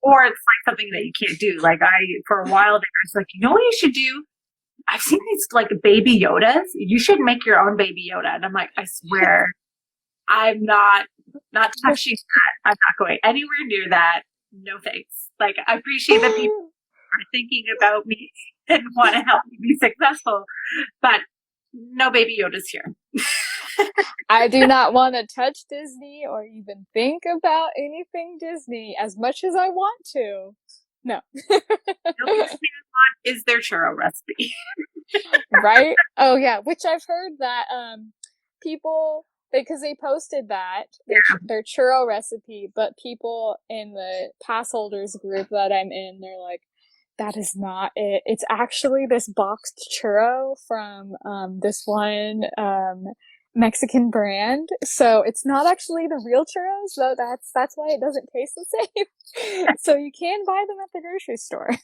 Or it's like something that you can't do. Like for a while there, I was like, you know what you should do? I've seen these like baby Yodas. You should make your own baby Yoda. And I'm like, I swear, I'm not touching that. I'm not going anywhere near that. No thanks. Like, I appreciate that people are thinking about me and want to help me be successful, but no baby Yodas here. I do not want to touch Disney or even think about anything Disney as much as I want to. No. Is their churro recipe. Right? Oh yeah, which I've heard that people, because they posted that their churro recipe, but people in the pass holders group that I'm in, they're like, that is not it. It's actually this boxed churro from this one Mexican brand. So it's not actually the real churros, so that's why it doesn't taste the same. So you can buy them at the grocery store.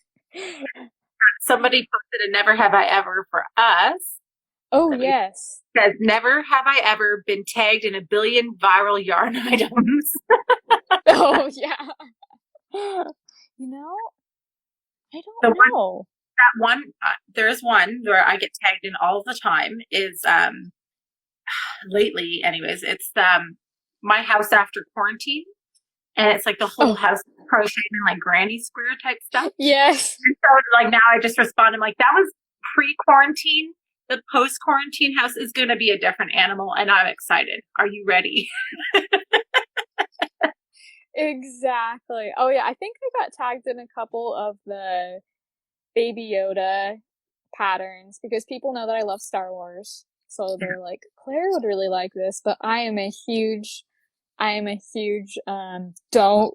Somebody posted a never have I ever for us. Oh, yes. Says, never have I ever been tagged in a billion viral yarn items. Oh, yeah. You know, I don't know. There's one where I get tagged in all the time is, lately anyways, it's, my house after quarantine. And it's like the whole house crocheting in like granny square type stuff. Yes. And so like now I just respond, I'm like, that was pre-quarantine. The post-quarantine house is going to be a different animal, and I'm excited. Are you ready? Exactly. Oh, yeah. I think I got tagged in a couple of the Baby Yoda patterns because people know that I love Star Wars. So they're like, Claire would really like this, but I am a huge, don't do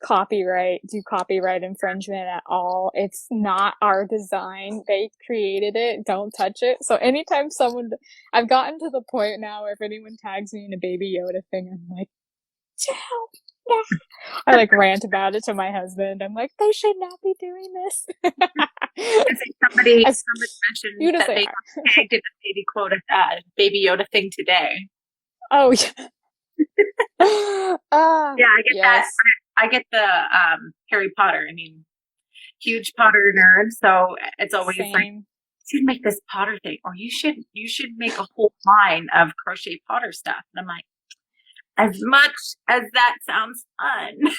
copyright infringement at all. It's not our design. They created it. Don't touch it. So anytime I've gotten to the point now where if anyone tags me in a Baby Yoda thing, I'm like, no. I like rant about it to my husband. I'm like, they should not be doing this. Somebody mentioned that they tagged in a Baby Yoda thing today. Oh, yeah. Yeah, I get that. I get the Harry Potter. I mean, huge Potter nerd, so it's always like, Same. you should make this Potter thing, or you should make a whole line of crochet Potter stuff. And I'm like, as much as that sounds fun,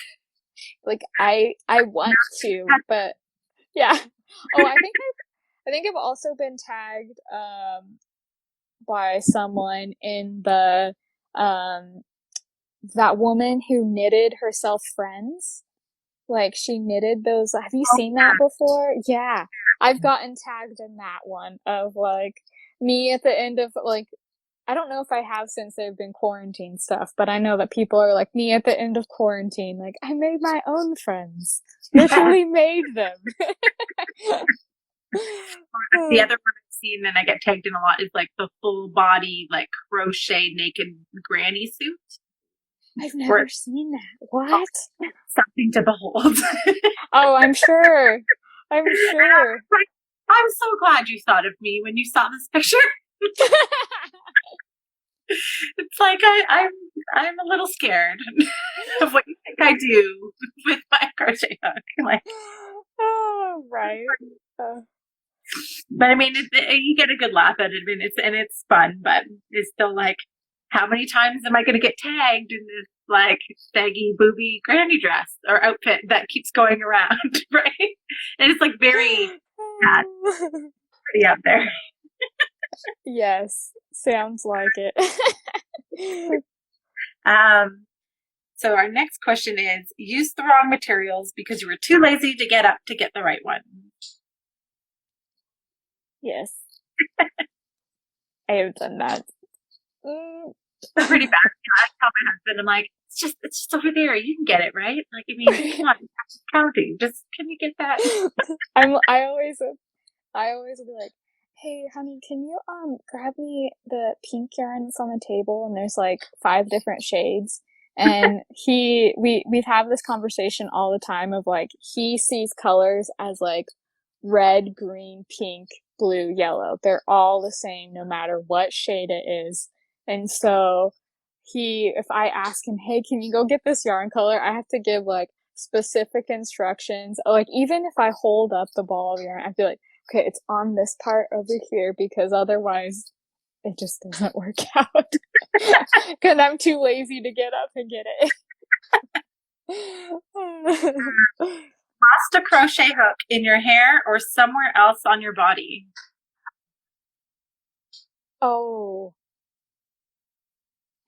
Like I want to, but yeah. Oh, I think I've also been tagged by someone in the that woman who knitted herself friends. Like she knitted those. Have you seen that before? Yeah. I've gotten tagged in that one of like me at the end of like, I don't know if I have since they've been quarantine stuff, but I know that people are like me at the end of quarantine. Like I made my own friends. Literally made them. the other one I've seen and I get tagged in a lot is like the full body, like crochet naked granny suit. I've never seen that. What? Something to behold. Oh, I'm sure. I'm sure. I'm so glad you thought of me when you saw this picture. It's like I'm a little scared of what you think I do with my crochet hook. Like, oh, right. But I mean, you get a good laugh at it, and it's fun. But it's still like, how many times am I going to get tagged in this like saggy booby granny dress or outfit that keeps going around, right? And it's like very pretty out there. Yes, sounds like it. So our next question is: use the wrong materials because you were too lazy to get up to get the right one. Yes, I have done that. It's pretty bad. I tell my husband, I'm like, it's just over there. You can get it, right? Like, I mean, come on, counting. Just can you get that? I always will be like, hey, honey, can you grab me the pink yarn that's on the table? And there's like 5 different shades. And we've had this conversation all the time of like, he sees colors as like red, green, pink, blue, yellow. They're all the same no matter what shade it is. And so if I ask him, hey, can you go get this yarn color? I have to give like specific instructions. Like even if I hold up the ball of yarn, I feel like, okay, it's on this part over here because otherwise it just doesn't work out. Because I'm too lazy to get up and get it. Lost a crochet hook in your hair or somewhere else on your body? Oh,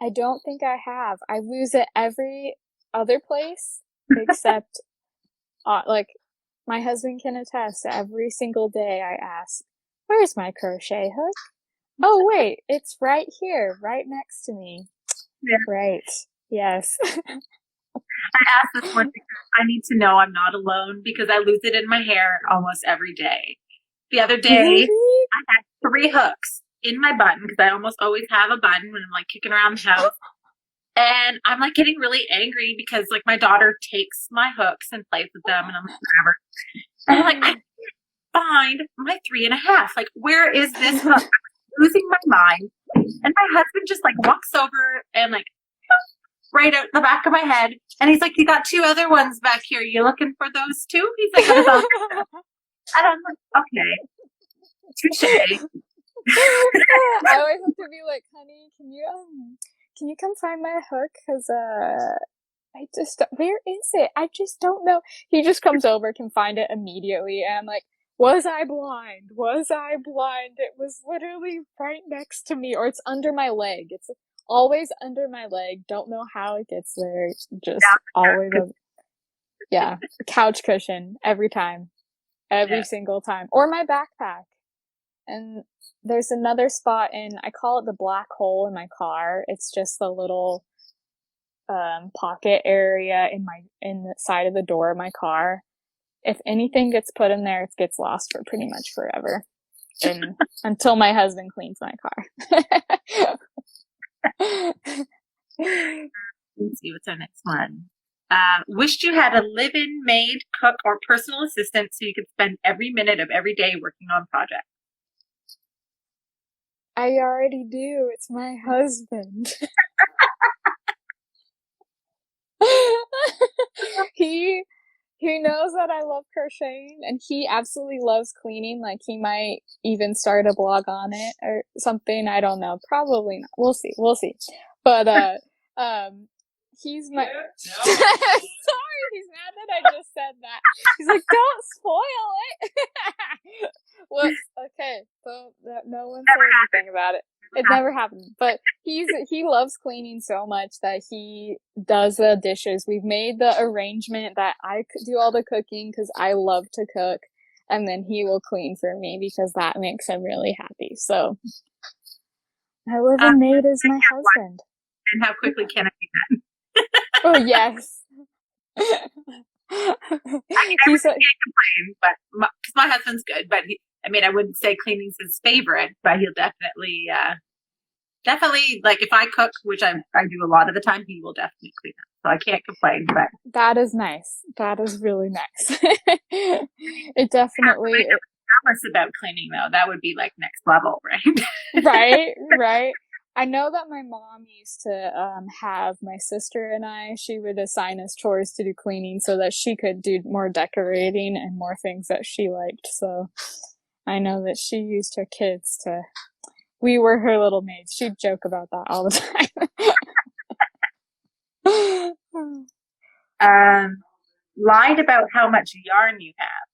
I don't think I have. I lose it every other place except, like, my husband can attest. Every single day I ask, where's my crochet hook? Oh, wait, it's right here, right next to me. Yeah. Right. Yes. I asked this one because I need to know I'm not alone because I lose it in my hair almost every day. The other day, I had 3 hooks in my button because I almost always have a button when I'm like kicking around the house. And I'm like getting really angry because like my daughter takes my hooks and plays with them and I'm like, whatever. And I'm like, I can't find my 3.5. Like, where is this hook? I'm losing my mind. And my husband just like walks over and like right out the back of my head. And he's like, you got 2 other ones back here. You looking for those too? He's like, I was all, and I'm like, okay. Touche. I always have to be like, honey, can you come find my hook? Cause, where is it? I just don't know. He just comes over, can find it immediately. And I'm like, was I blind? Was I blind? It was literally right next to me, or it's under my leg. It's always under my leg. Don't know how it gets there. Just always, couch cushion every time, every single time, or my backpack. And there's another spot I call it the black hole in my car. It's just the little pocket area in the side of the door of my car. If anything gets put in there, it gets lost for pretty much forever. And until my husband cleans my car. Let's see what's our next one. Wished you had a live-in maid, cook, or personal assistant so you could spend every minute of every day working on projects. I already do. It's my husband. He knows that I love crocheting, and he absolutely loves cleaning. Like, he might even start a blog on it or something. I don't know. Probably not. We'll see. We'll see. But he's my. Sorry, he's mad that I just said that. He's like, "Don't spoil it." Whoops. Okay. So no one said anything about it. It never happened. But he loves cleaning so much that he does the dishes. We've made the arrangement that I do all the cooking because I love to cook, and then he will clean for me because that makes him really happy. So my living maid is my husband. And how quickly can it be done? Oh, yes. I never complain, but because my husband's good, but I wouldn't say cleaning's his favorite, but he'll definitely, like if I cook, which I do a lot of the time, he will definitely clean up. So I can't complain. But that is nice. That is really nice. It definitely. Jealous about cleaning though. That would be like next level, Right, right? right. I know that my mom used to have my sister and she would assign us chores to do cleaning so that she could do more decorating and more things that she liked. So I know that she used her kids to, we were her little maids. She'd joke about that all the time. Lied about how much yarn you have.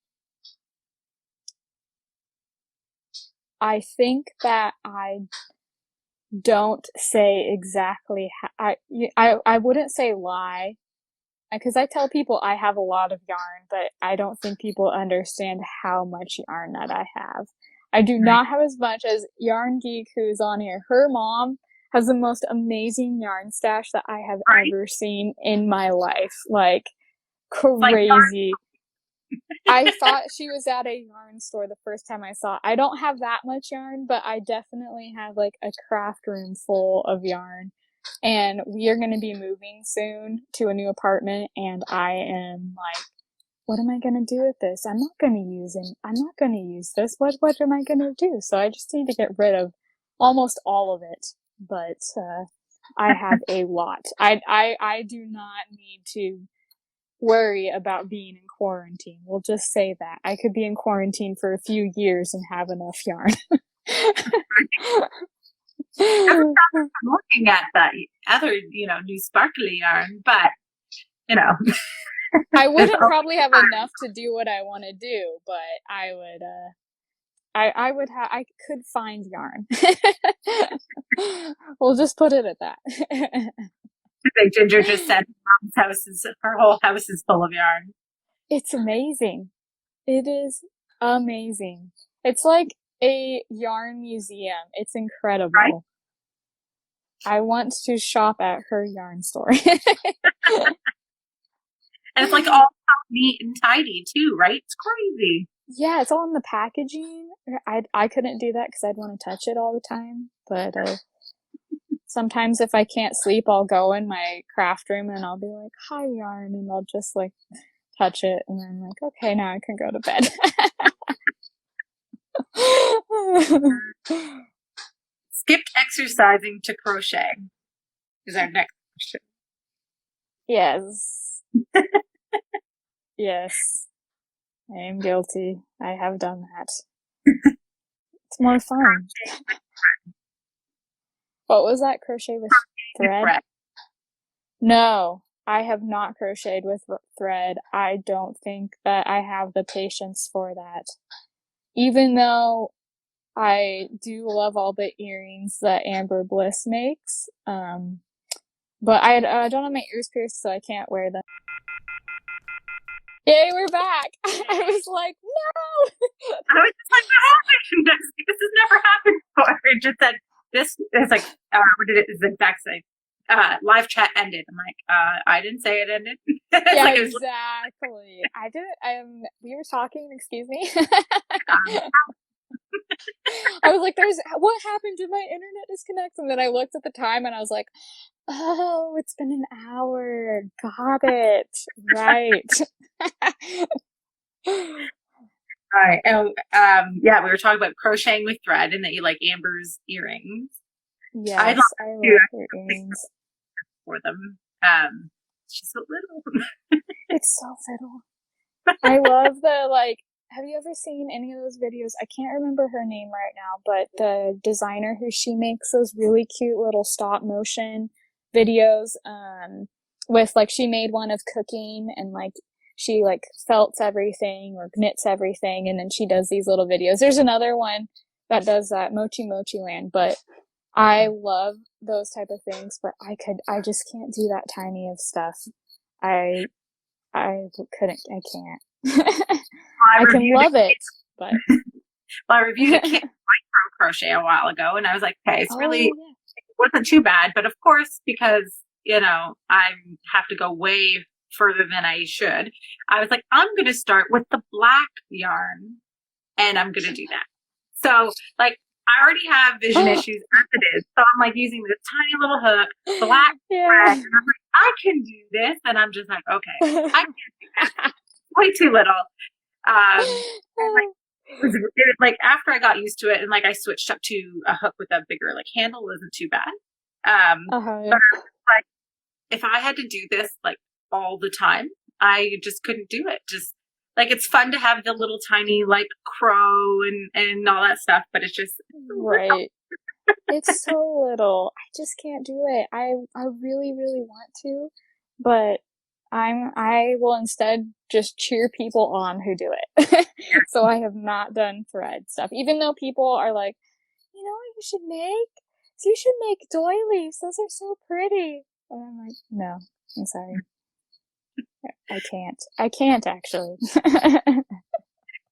I think that I don't say exactly how, I wouldn't say lie, because I tell people I have a lot of yarn, but I don't think people understand how much yarn that I have. I do not have as much as Yarn Geek, who's on here. Her mom has the most amazing yarn stash that I have ever seen in my life. Like, crazy. I thought she was at a yarn store the first time I saw it. I don't have that much yarn, but I definitely have like a craft room full of yarn. And we are going to be moving soon to a new apartment, and I am like, what am I going to do with this? I'm not going to use this. What am I going to do? So I just need to get rid of almost all of it. But I have a lot. I do not need to worry about being in quarantine. We'll just say that. I could be in quarantine for a few years and have enough yarn. I'm looking at the other, new sparkly yarn, but, I wouldn't probably have enough to do what I want to do, but I would I could find yarn. We'll just put it at that. Like Ginger just said, her whole house is full of yarn. It's amazing. It is amazing. It's like a yarn museum. It's incredible. Right? I want to shop at her yarn store. And it's like all neat and tidy too, right? It's crazy. Yeah, it's all in the packaging. I couldn't do that because I'd want to touch it all the time. But sometimes if I can't sleep, I'll go in my craft room and I'll be like, hi, yarn. And I'll just like touch it. And then I'm like, okay, now I can go to bed. Skipped exercising to crochet is our next question. Yes. Yes. I am guilty. I have done that. It's more fun. What was that? Crochet with thread? No, I have not crocheted with thread. I don't think that I have the patience for that. Even though I do love all the earrings that Amber Bliss makes. But I don't have my ears pierced, so I can't wear them. Yay, we're back! I was like, no! I was just like, what happened? This has never happened before. It just said, this is like, what did it, is the exact same. Live chat ended. I'm like, I didn't say it ended. Yeah, like, exactly. I didn't, we were talking, excuse me. I was like, what happened? Did my internet disconnect? And then I looked at the time and I was like, oh, it's been an hour. Got it. Right. All right. Oh, yeah, we were talking about crocheting with thread and that you like Amber's earrings. Yes, I love her earrings. For them. She's so little. It's so little. I love the like. Have you ever seen any of those videos? I can't remember her name right now, but the designer who she makes those really cute little stop motion videos. With like she made one of cooking and like she like felts everything or knits everything, and then she does these little videos. There's another one that does that, Mochi Mochi Land, but I love those type of things. But I just can't do that tiny of stuff. I I couldn't. I can't. I I can reviewed love it, but I reviewed a kit micro crochet a while ago, and I was like, okay, it's really oh yeah. it wasn't too bad, but of course, because I have to go way further than I should, I was like, I'm going to start with the black yarn, and I'm going to do that. So, like, I already have vision issues as it is, so I'm like using this tiny little hook, black thread, and I'm like, I can do this, and I'm just like, okay, I can't do that. Way too little. And like, like after I got used to it, and like I switched up to a hook with a bigger like handle, wasn't too bad. Uh-huh. But like if I had to do this like all the time, I just couldn't do it. Just like it's fun to have the little tiny like crow and all that stuff, but it's just Right. It's so little. I just can't do it. I really, really want to, but I will instead just cheer people on who do it. So I have not done thread stuff, even though people are like, you know what you should make? So you should make doilies. Those are so pretty. And I'm like, no, I'm sorry. I can't. I can't actually. yeah.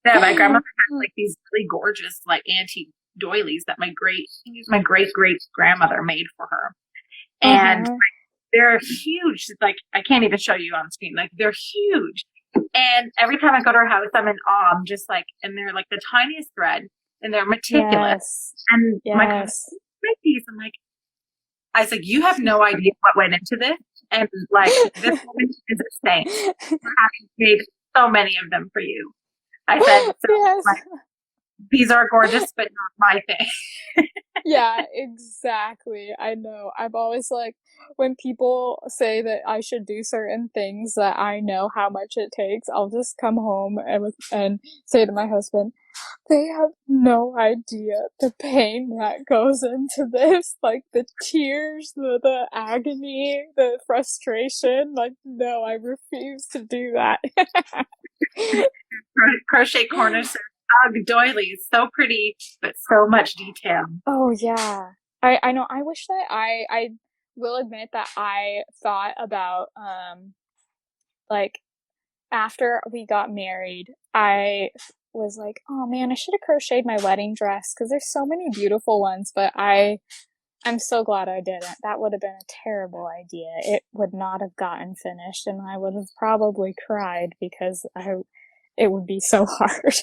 My grandmother had like these really gorgeous like antique doilies that my great great grandmother made for her, and they're huge. Like I can't even show you on screen. Like they're huge. And every time I go to her house, I'm in awe. I'm just like, and they're like the tiniest thread, and they're meticulous. Yes. And my Yes. make these. I'm like, I was like, you have no idea what went into this, and like this woman is a saint for having made so many of them for you. I said, so, Yes. like, these are gorgeous, but not my thing. Yeah, exactly. I know. I'm always like, when people say that I should do certain things that I know how much it takes, I'll just come home and say to my husband, they have no idea the pain that goes into this, like the tears, the agony, the frustration. Like, no, I refuse to do that. Crochet Corner says, doilies, so pretty, but so much detail. Oh yeah. I know. I wish that I will admit that I thought about like after we got married, I was like, oh man, I should have crocheted my wedding dress because there's so many beautiful ones, but I'm so glad I didn't. That would have been a terrible idea. It would not have gotten finished and I would have probably cried because it would be so hard.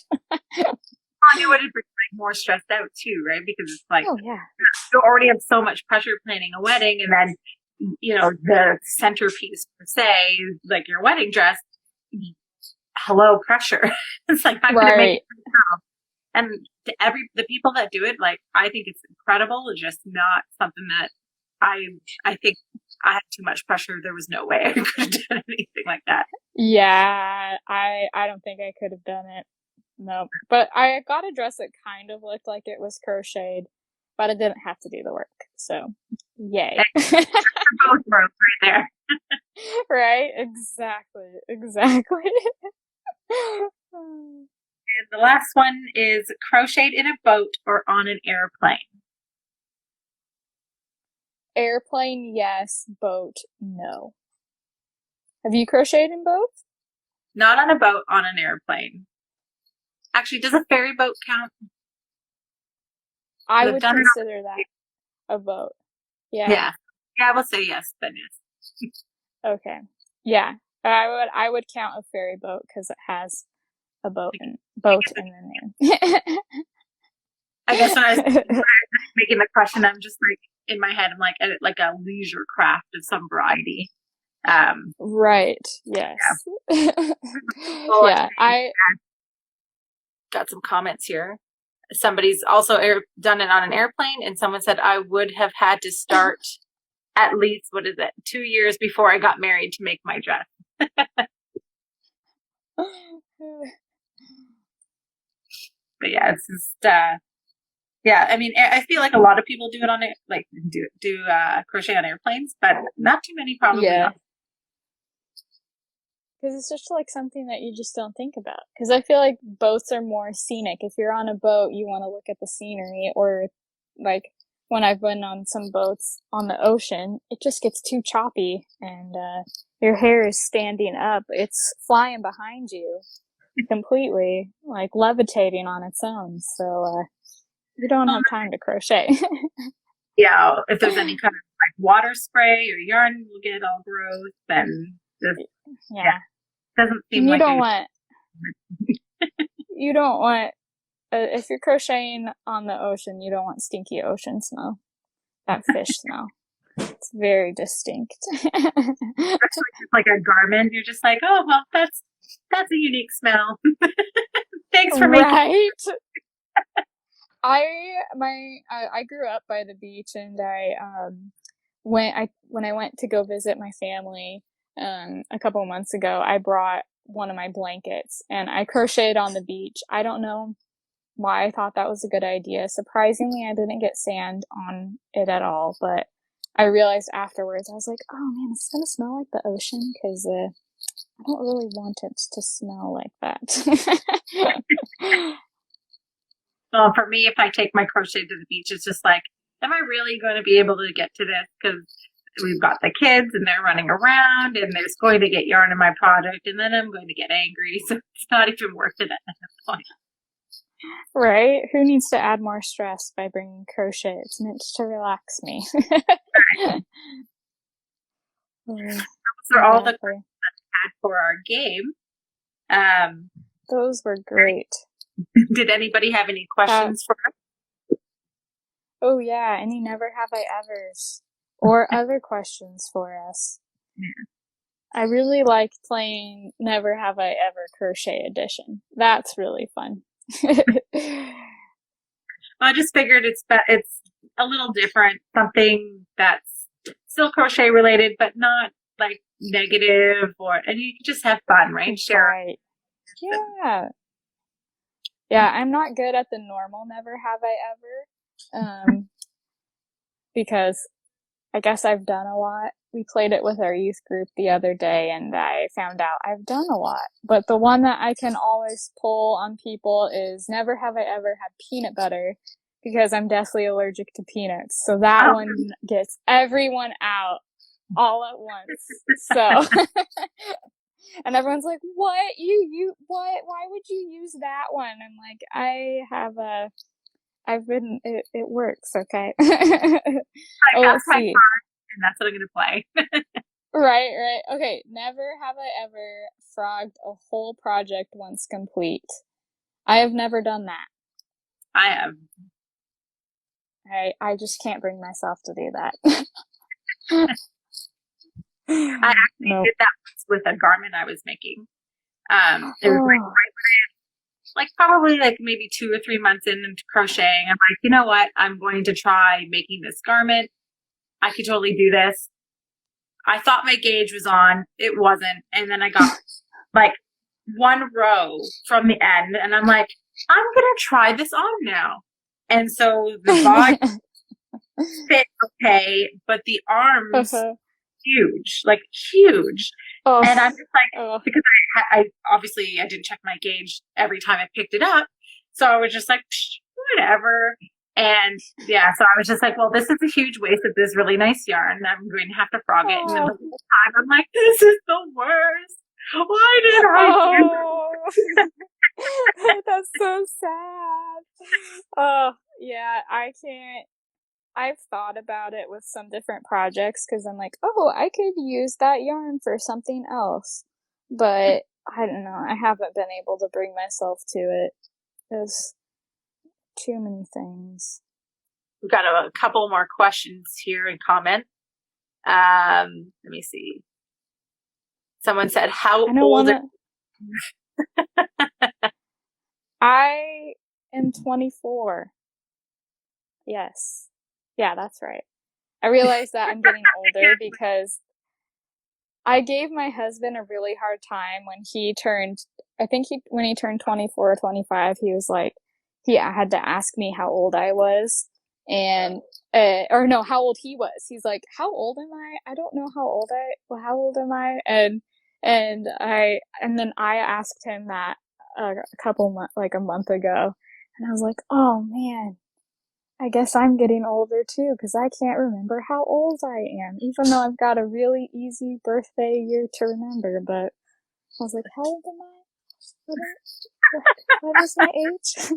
You would have been like more stressed out too, right? Because it's like, oh yeah, you already have so much pressure planning a wedding, and then the centerpiece per se, like your wedding dress. Hello, pressure. It's like I'm gonna make it myself. And to the people that do it, like I think it's incredible. It's just not something that I think I had too much pressure. There was no way I could have done anything like that. Yeah, I don't think I could have done it. No, but I got a dress that kind of looked like it was crocheted, but I didn't have to do the work. So, yay. Both worlds right there. Right? Exactly. Exactly. And the last one is crocheted in a boat or on an airplane. Airplane, yes. Boat, no. Have you crocheted in both? Not on a boat, on an airplane. Actually, does a ferry boat count? I would consider that a boat. Yeah. Yeah. Yeah, I will say yes, then yes. Okay. Yeah. I would count a ferry boat because it has a boat in the name. I guess when I was making the question, I'm just like in my head, I'm like a leisure craft of some variety. Right. Yes. Yeah. Yeah. I got some comments here. Somebody's also done it on an airplane, and someone said I would have had to start at least 2 years before I got married to make my dress. But yeah, it's just yeah. I mean, I feel like a lot of people do it on it, like do crochet on airplanes, but not too many probably. Yeah. Because it's just like something that you just don't think about. Because I feel like boats are more scenic. If you're on a boat, you want to look at the scenery, or like when I've been on some boats on the ocean, it just gets too choppy and your hair is standing up. It's flying behind you completely, like levitating on its own. So you don't have time to crochet. Yeah, if there's any kind of like water spray or yarn will get all gross, then just Yeah. doesn't seem And like you don't want if you're crocheting on the ocean, you don't want stinky ocean smell. That fish smell. It's very distinct. especially like a garment. You're just like, oh well, that's a unique smell. Thanks for making. Right. I grew up by the beach, and when I went to go visit my family a couple of months ago, I brought one of my blankets and I crocheted on the beach. I don't know why I thought that was a good idea. Surprisingly, I didn't get sand on it at all, but I realized afterwards, I was like, oh man, it's gonna smell like the ocean because I don't really want it to smell like that. Well, for me, if I take my crochet to the beach, it's just like, am I really going to be able to get to this? Because we've got the kids and they're running around and there's going to get yarn in my product and then I'm going to get angry. So it's not even worth it at this point. Right? Who needs to add more stress by bringing crochet? It's meant to relax me. Those are all the questions that we had for our game. Those were great. Did anybody have any questions for us? Oh yeah, any never have I evers or other questions for us? Yeah. I really like playing Never Have I Ever Crochet Edition. That's really fun. I just figured it's a little different, something that's still crochet related, but not like negative and you can just have fun, right? Share. Right. Yeah. Yeah, I'm not good at the normal Never Have I Ever. Because I guess I've done a lot. We played it with our youth group the other day and I found out I've done a lot. But the one that I can always pull on people is Never Have I Ever Had Peanut Butter, because I'm deathly allergic to peanuts. So that one gets everyone out all at once. So, and everyone's like, what? What? Why would you use that one? I'm like, it works, okay? Let's see. And that's what I'm going to play. Right. Okay, never have I ever frogged a whole project once complete. I have never done that. I have. I just can't bring myself to do that. I actually did that once with a garment I was making. It was like probably like maybe 2 or 3 months into crocheting. I'm like, you know what? I'm going to try making this garment. I could totally do this. I thought my gauge was on. It wasn't. And then I got like one row from the end. And I'm like, I'm going to try this on now. And so the body fit okay, but the arms huge. And I'm just like, because I obviously I didn't check my gauge every time I picked it up. So I was just like, whatever. And yeah, so I was just like, well, this is a huge waste of this really nice yarn. I'm going to have to frog it. And then the whole time I'm like, this is the worst. Why did I do that? That's so sad. Oh, yeah, I can't. I've thought about it with some different projects because I'm like, oh, I could use that yarn for something else. But I don't know. I haven't been able to bring myself to it. There's too many things. We've got a couple more questions here and comment. Let me see. Someone said, how old are I am 24. Yes. Yeah, that's right. I realize that I'm getting older because I gave my husband a really hard time when he turned, I think when he turned 24 or 25, he was like, he had to ask me how old I was and, or no, how old he was. He's like, how old am I? I don't know well, how old am I? And then I asked him that a couple months, like a month ago. And I was like, oh man, I guess I'm getting older too, because I can't remember how old I am, even though I've got a really easy birthday year to remember. But I was like, how old am I? What is my age?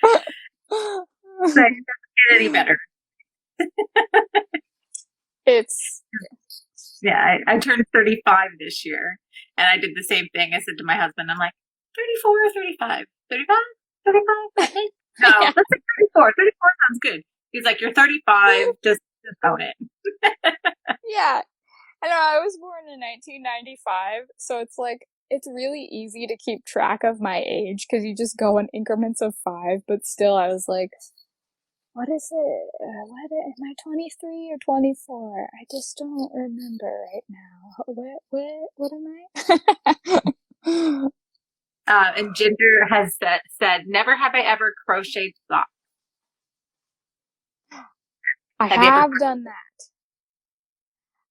Like, it doesn't get any better. It's Yeah, I turned 35 this year, and I did the same thing. I said to my husband, I'm like, 34 or 35? 35? 35? I think. No, yeah. let's say 34. 34 sounds good. He's like, you're 35, just own it. Yeah. I know, I was born in 1995, so it's like, it's really easy to keep track of my age because you just go in increments of 5, but still I was like, what is it? What am I 23 or 24? I just don't remember right now. What am I? And Ginger has said, never have I ever crocheted socks. I have done that.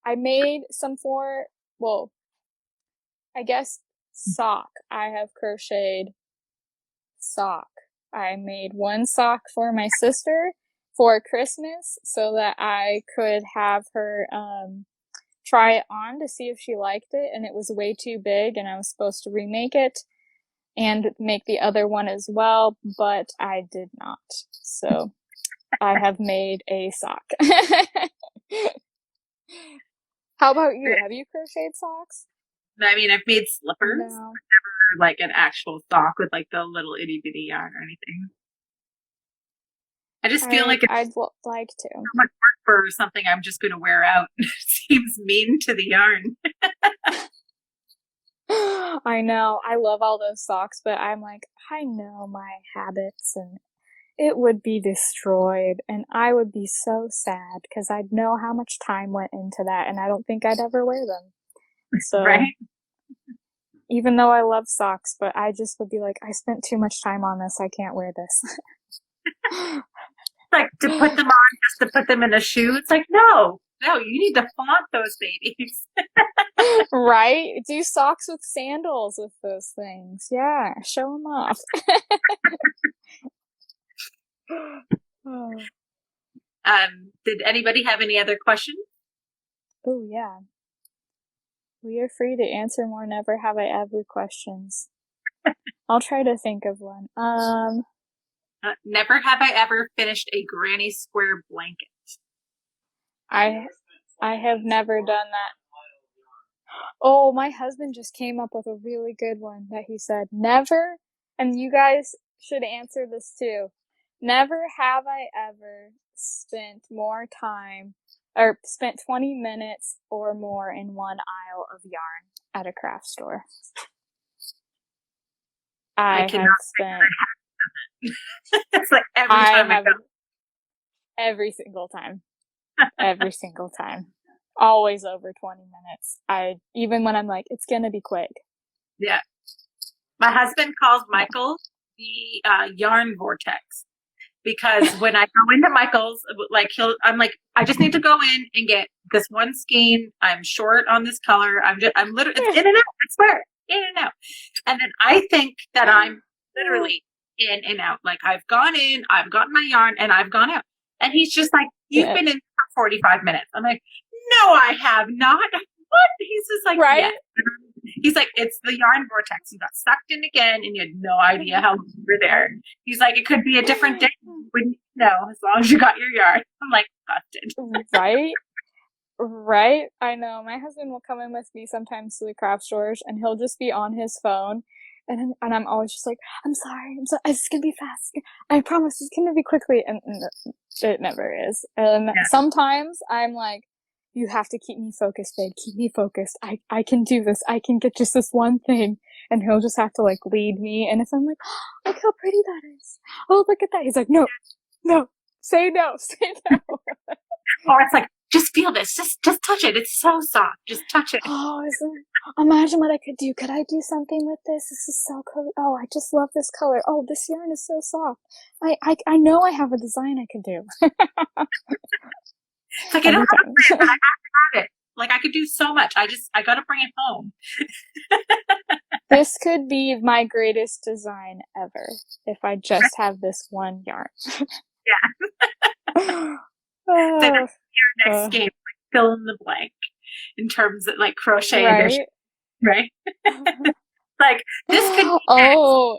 I made some well, I guess sock. I have crocheted sock. I made one sock for my sister for Christmas so that I could have her try it on to see if she liked it, and it was way too big and I was supposed to remake it and make the other one as well, but I did not. So I have made a sock. How about you? Have you crocheted socks? I mean, I've made slippers, No. but never like an actual sock with like the little itty bitty yarn or anything. I just feel like it's I'd like to. so much work for something I'm just going to wear out. It seems mean to the yarn. I know. I love all those socks, but I'm like, I know my habits and it would be destroyed and I would be so sad because I'd know how much time went into that and I don't think I'd ever wear them. So, right? even though I love socks, but I just would be like, I spent too much time on this. I can't wear this. Like to put them on just to put them in a shoe. It's like, no, you need to flaunt those babies. Right? Do socks with sandals with those things. Yeah, show them off. Did anybody have any other questions? Oh, yeah. We are free to answer more never have I ever questions. I'll try to think of one. Never have I ever finished a granny square blanket. I have never done that. Oh, my husband just came up with a really good one that he said, never, and you guys should answer this too. Never have I ever spent more time or spent 20 minutes or more in one aisle of yarn at a craft store. I have spent. It's like every time I go. Every single time. Every single time. Always over 20 minutes. Even when I'm like, it's gonna be quick. Yeah. My husband calls Michael the yarn vortex. Because when I go into Michael's, like I'm like, I just need to go in and get this one skein. I'm short on this color. I'm literally, it's in and out. I swear, in and out. And then I think that I'm literally in and out. Like I've gone in, I've gotten my yarn, and I've gone out. And he's just like, you've been in for 45 minutes. I'm like, no, I have not. What? He's just like, right? Yeah. He's like, it's the yarn vortex. You got sucked in again and you had no idea how long you were there. He's like, it could be a different day. You wouldn't know as long as you got your yarn. I'm like, busted. Right? Right? I know. My husband will come in with me sometimes to the craft stores and he'll just be on his phone. And I'm always just like, I'm sorry. It's going to be fast. I promise it's going to be quickly. And it never is. And sometimes I'm like, you have to keep me focused, babe. Keep me focused. I can do this. I can get just this one thing. And he'll just have to like lead me. And if I'm like, oh, look how pretty that is. Oh, look at that. He's like, no, say no, say no. Or it's like, just feel this. Just touch it. It's so soft. Just touch it. Oh, imagine what I could do. Could I do something with this? This is so cool. Oh, I just love this color. Oh, this yarn is so soft. I know I have a design I could do. It's like, I don't have a plan, but I have to have it. Like, I could do so much. I got to bring it home. This could be my greatest design ever if I just have this one yarn. Yeah. So your next game, like, fill in the blank in terms of like crochet edition, right? Like, this could be oh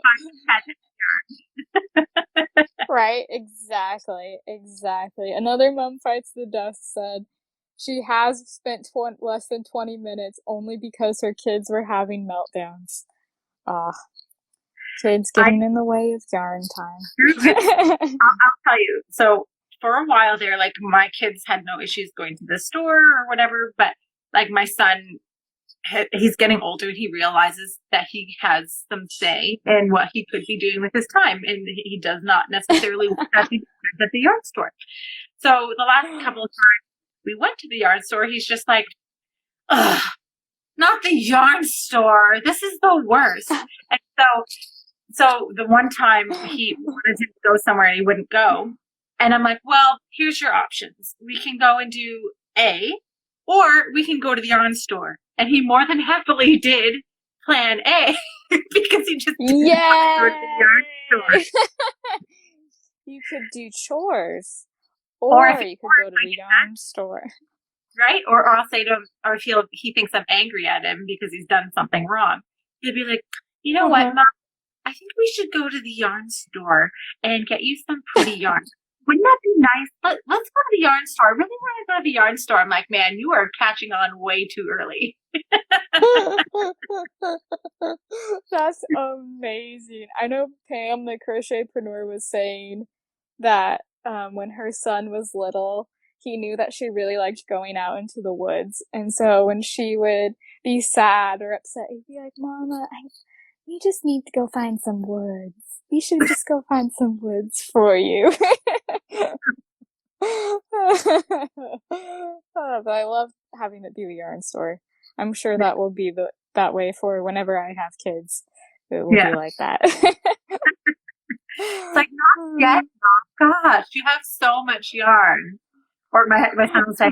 right, exactly. Another Mum Fights the Dust said she has spent less than 20 minutes only because her kids were having meltdowns. Kids getting in the way of yarn time. I'll tell you. So for a while there, like, my kids had no issues going to the store or whatever, but like, my son, he's getting older and he realizes that he has some say in what he could be doing with his time, and he does not necessarily want that at the yarn store. So the last couple of times we went to the yarn store, he's just like, ugh, not the yarn store. This is the worst. And so the one time he wanted to go somewhere and he wouldn't go. And I'm like, well, here's your options. We can go and do A, or we can go to the yarn store. And he more than happily did plan A because he just didn't want to go to the yarn store. You could do chores. Or you could go to the yarn store. Right? Or I'll say to him, or if he thinks I'm angry at him because he's done something wrong, he'll be like, you know what, Mom? I think we should go to the yarn store and get you some pretty yarn. Wouldn't that be nice? Let's go to the yarn store. I really want to go to the yarn store. I'm like, man, you are catching on way too early. That's amazing. I know Pam, the crochetpreneur, was saying that when her son was little, he knew that she really liked going out into the woods. And so when she would be sad or upset, he'd be like, Mama, we just need to go find some woods. We should just go find some woods for you. But I love having it be the yarn store. I'm sure that will be that way for whenever I have kids. It will be like that. It's like, not yet, Mom. Gosh, you have so much yarn. Or my son will say,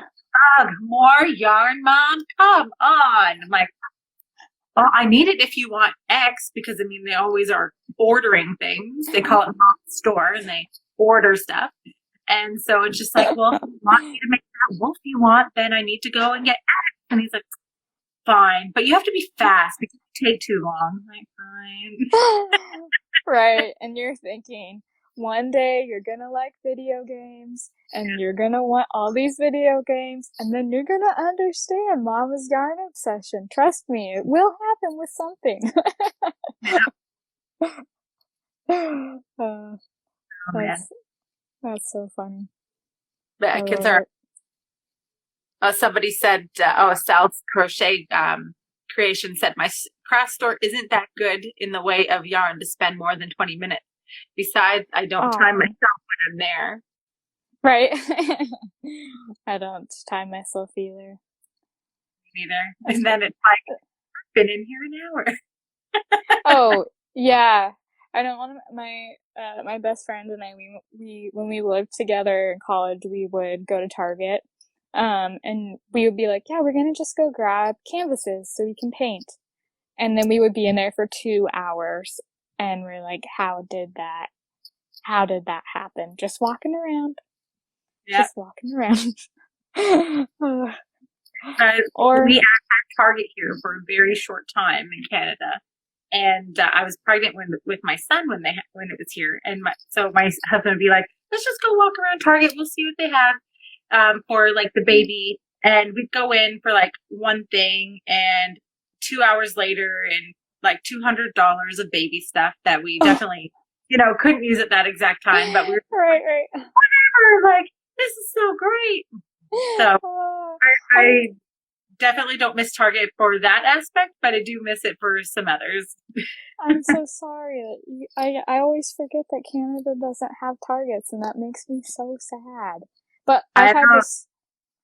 more yarn, Mom? Come on. I'm like, well, I need it if you want X, because, I mean, they always are ordering things. They call it Mom's Store, and they order stuff. And so it's just like, well, if you want me to make that wolf you want, then I need to go and get X. And he's like, fine. But you have to be fast because it take too long. I'm like, fine. Right. And you're thinking, one day you're gonna like video games, and you're gonna want all these video games, and then you're gonna understand Mama's yarn obsession. Trust me, it will happen with something. That's so funny. The kids are. Somebody said, Sal's crochet creation said, my craft store isn't that good in the way of yarn to spend more than 20 minutes. Besides, I don't time myself when I'm there. Right. I don't time myself either. Neither. And then it's like, I've been in here an hour. Oh, yeah. I don't want to, my best friend and I, we when we lived together in college, we would go to Target. And we would be like, yeah, we're gonna just go grab canvases so we can paint. And then we would be in there for 2 hours. And we're like, how did that happen? Just walking around. Yep. Just walking around. We had Target here for a very short time in Canada. And I was pregnant with my son when it was here. And so my husband would be like, let's just go walk around Target. We'll see what they have for like the baby. And we'd go in for like one thing, and 2 hours later, and like $200 of baby stuff that we definitely, couldn't use at that exact time, but we were right. Whatever, like, this is so great. So I definitely don't miss Target for that aspect, but I do miss it for some others. I'm so sorry that I always forget that Canada doesn't have Targets, and that makes me so sad. But I've had this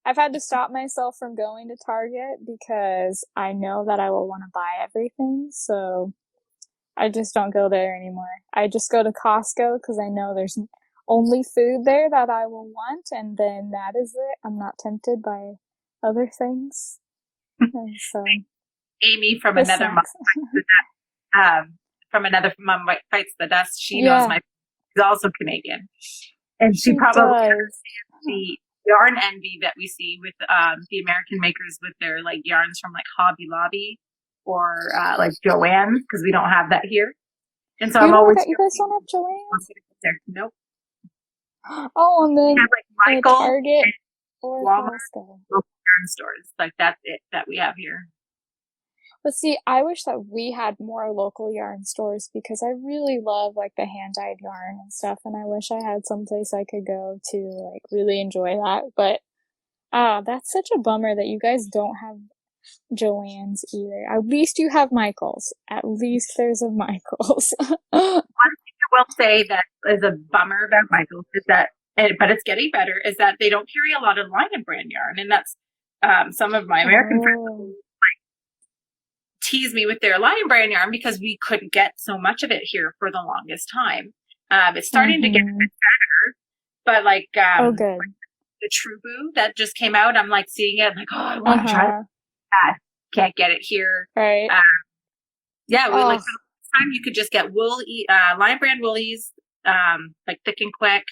I've had to stop myself from going to Target because I know that I will want to buy everything. So I just don't go there anymore. I just go to Costco because I know there's only food there that I will want, and then that is it. I'm not tempted by other things. And so Amy from the another mom, snacks. from another mom fights the dust. She knows Yeah, she's also Canadian, and she she probably does. the yarn envy that we see with the American makers with their like yarns from like Hobby Lobby or like Joann's, because we don't have that here. And so You I'm know always that you guys don't have Joann's? there. Nope. Oh, and We then have like Michael Target and or Walmart Costco. local yarn stores. Like that's it that we have here. But see, I wish that we had more local yarn stores because I really love like the hand-dyed yarn and stuff, and I wish I had someplace I could go to like really enjoy that. But that's such a bummer that you guys don't have Joann's either. At least you have Michael's. At least there's a Michael's. One thing I will say that is a bummer about Michael's is that, but it's getting better, is that they don't carry a lot of Lion brand yarn, and that's some of my American Oh. friends tease me with their Lion brand yarn because we couldn't get so much of it here for the longest time. It's starting to get a bit better, but like Oh, good. the True Boo that just came out, I'm like seeing it, I'm like, oh, I want to try that. Can't get it here. Right. Yeah, we like Oh, this time you could just get Lion brand woolies, like Thick and Quick,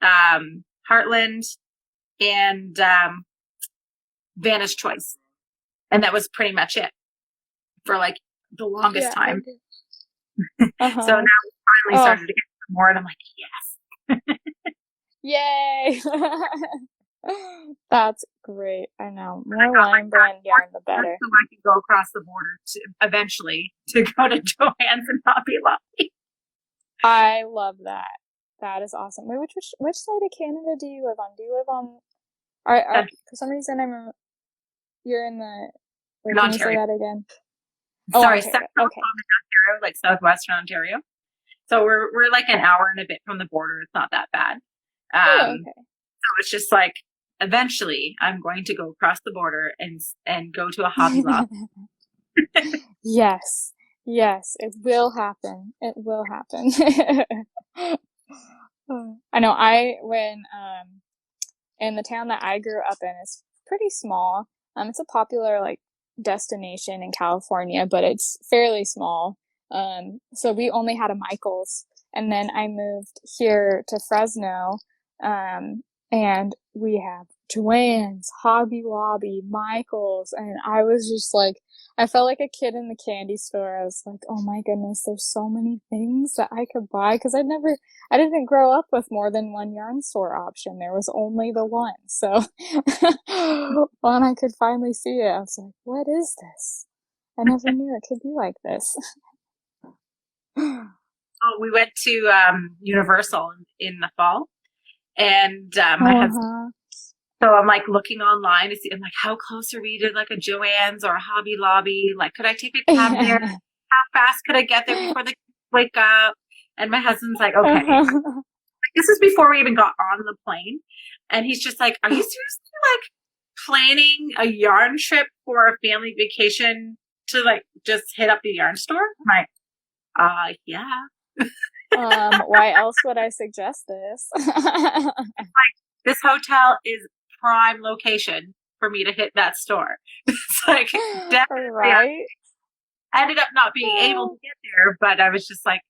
Heartland, and Vanish Choice, and that was pretty much it for like the longest yeah. time. Uh-huh. So now we finally started to get some more, and I'm like, yes. Yay! That's great. I know. More Lion brand yarn, the better. So I can go across the border eventually to go to Joann's and Hobby Lobby. I love that. That is awesome. Wait, which side of Canada do you live on? Do you live on? For some reason you're in the. Wait, can you say that again? Sorry, Ontario. Central Ontario, like southwestern Ontario. So we're like an hour and a bit from the border. It's not that bad. Okay. So it's just like eventually I'm going to go across the border and go to a Hobby Lobby. Yes. Yes, it will happen. It will happen. I know when in the town that I grew up in is pretty small. It's a popular like destination in California, but it's fairly small. So we only had a Michael's, and then I moved here to Fresno, and we have Joann's, Hobby Lobby, Michael's, and I was just like, I felt like a kid in the candy store. I was like, oh my goodness, there's so many things that I could buy because I didn't grow up with more than one yarn store option. There was only the one. So when I could finally see it, I was like, what is this? I never knew it could be like this. Oh, we went to Universal in the fall, and my husband. So I'm like looking online to see. I'm like, how close are we to like a Joann's or a Hobby Lobby? Like, could I take a cab there? How fast could I get there before they wake up? And my husband's like, okay. This is before we even got on the plane, and he's just like, are you seriously like planning a yarn trip for a family vacation to like just hit up the yarn store? I'm like, yeah. Why else would I suggest this? Like, this hotel is prime location for me to hit that store. It's like definitely right? I ended up not being able to get there, but I was like,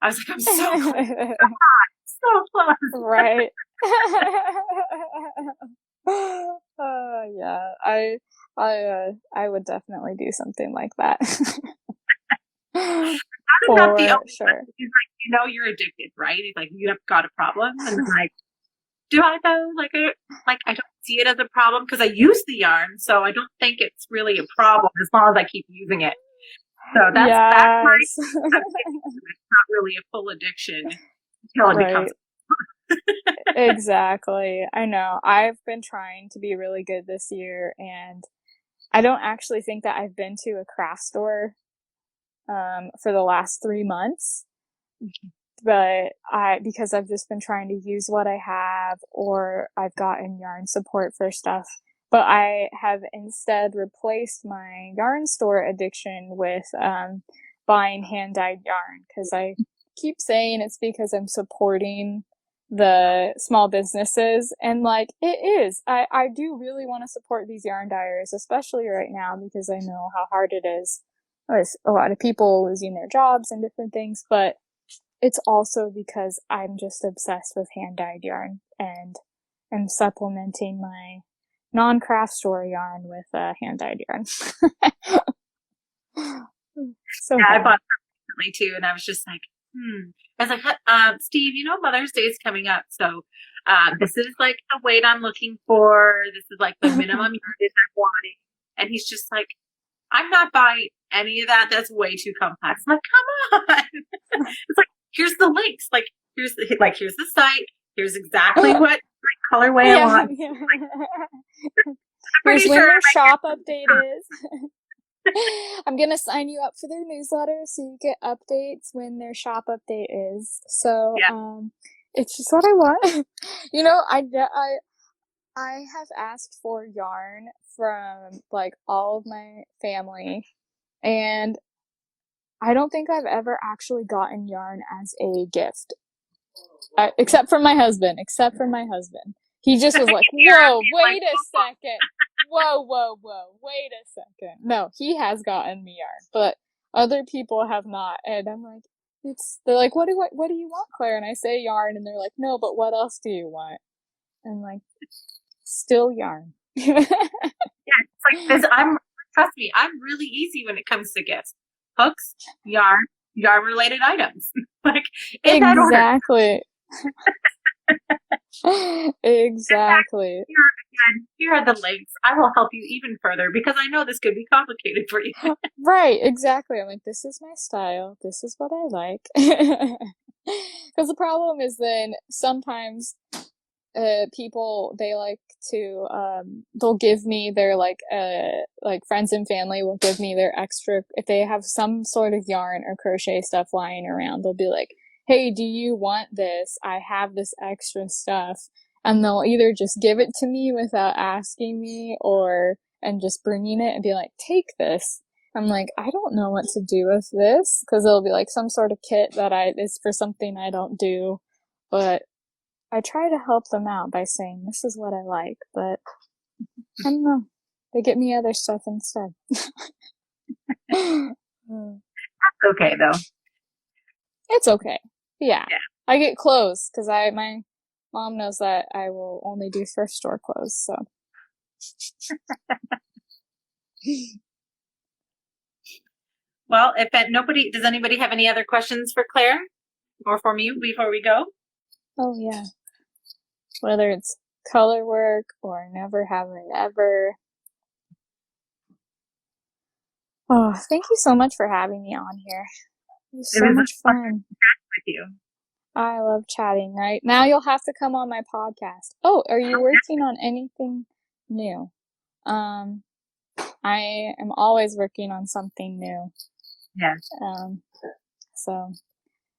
I'm so close. So close. Right. Yeah. I would definitely do something like that. Not the only sure. He's like, you're addicted, right? He's like, you have got a problem, and I'm like, do I though? Like I don't see it as a problem because I use the yarn, so I don't think it's really a problem as long as I keep using it. So that's it's not really a full addiction until it becomes. Exactly. I know. I've been trying to be really good this year, and I don't actually think that I've been to a craft store for the last 3 months. But because I've just been trying to use what I have, or I've gotten yarn support for stuff but I have instead replaced my yarn store addiction with buying hand-dyed yarn, because I keep saying it's because I'm supporting the small businesses, and like it is. I do really want to support these yarn dyers, especially right now, because I know how hard it is. There's a lot of people losing their jobs and different things, but it's also because I'm just obsessed with hand-dyed yarn, and I'm supplementing my non-craft store yarn with hand-dyed yarn. So Yeah, I fun. bought some recently too, and I was just like, I was like, Steve, you know, Mother's Day is coming up, so this is like the weight I'm looking for. This is like the minimum yardage I'm wanting. And he's just like, I'm not buying any of that. That's way too complex. I'm like, come on. It's like, here's the links. Like, here's the site. Here's exactly what colorway I want. Yeah. I'm Here's pretty when sure their shop update is. I'm gonna sign you up for their newsletter so you get updates when their shop update is. So, yeah. it's just what I want. You know, I have asked for yarn from like all of my family, and I don't think I've ever actually gotten yarn as a gift. Except for my husband. He just was like, whoa, wait a second. Whoa, wait a second. No, he has gotten me yarn, but other people have not. And I'm like, they're like, what do you want, Claire? And I say yarn, and they're like, no, but what else do you want? And I'm like, still yarn. Yeah, it's like this. Trust me, I'm really easy when it comes to gifts. Hooks, yarn related items. Like in that order. Exactly. Exactly. Here are the links. I will help you even further because I know this could be complicated for you. Right, exactly. I'm like, this is my style. This is what I like. Because the problem is then sometimes people, they like to they'll give me their like friends and family will give me their extra, if they have some sort of yarn or crochet stuff lying around, they'll be like, hey, do you want this? I have this extra stuff. And they'll either just give it to me without asking me, and just bringing it and be like, take this. I'm like, I don't know what to do with this, because it'll be like some sort of kit that is for something I don't do, but I try to help them out by saying, this is what I like, but I don't know. They get me other stuff instead. That's okay though. It's okay. Yeah. Yeah. I get clothes because my mom knows that I will only do thrift store clothes, so. Well, does anybody have any other questions for Claire or for me before we go? Oh yeah. Whether it's Colourwork or Never Have I Ever. Oh, thank you so much for having me on here. It was so much fun With you. I love chatting. Now you'll have to come on my podcast. Oh, are you working on anything new? I am always working on something new. Yes. So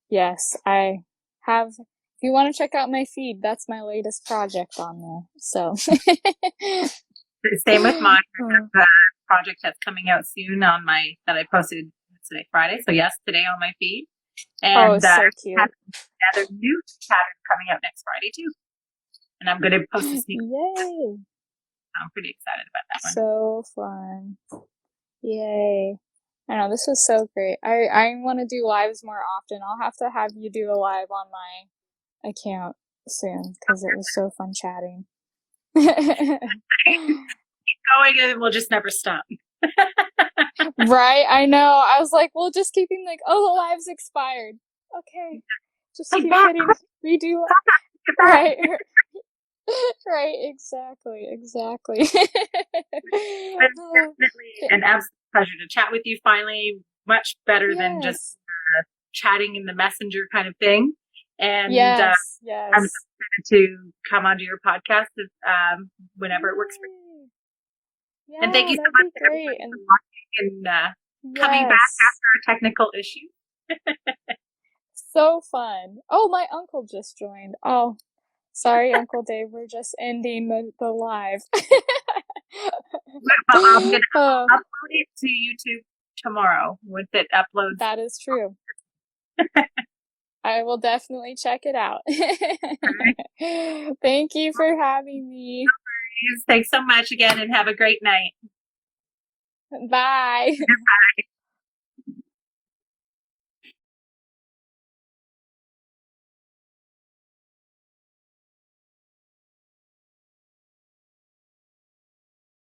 yes, I have. If you want to check out my feed, that's my latest project on there. So Same with mine. The project that's coming out soon that I posted today, Friday. So yes, today on my feed. And so cute. Another new pattern coming out next Friday too. And I'm going to post a sneak. Yay! I'm pretty excited about that one. So fun. Yay. I know, this was so great. I want to do lives more often. I'll have to have you do a live on my account soon, because it was so fun chatting. Keep going and we'll just never stop. Right? I know. I was like, we'll just keep being like, oh, the live's expired. Okay. Just keep hitting redo. Right. Right, exactly. It's definitely an absolute pleasure to chat with you finally. Much better than just chatting in the messenger kind of thing. And I'm excited to come onto your podcast whenever it works for you. Yeah, and thank you so much for everybody for watching and coming back after a technical issue. So fun. Oh, my uncle just joined. Oh, sorry, Uncle Dave. We're just ending the live. But I'm going to Oh, upload it to YouTube tomorrow once it uploads. that is true. I will definitely check it out. Thank you for having me. Thanks so much again and have a great night. Bye.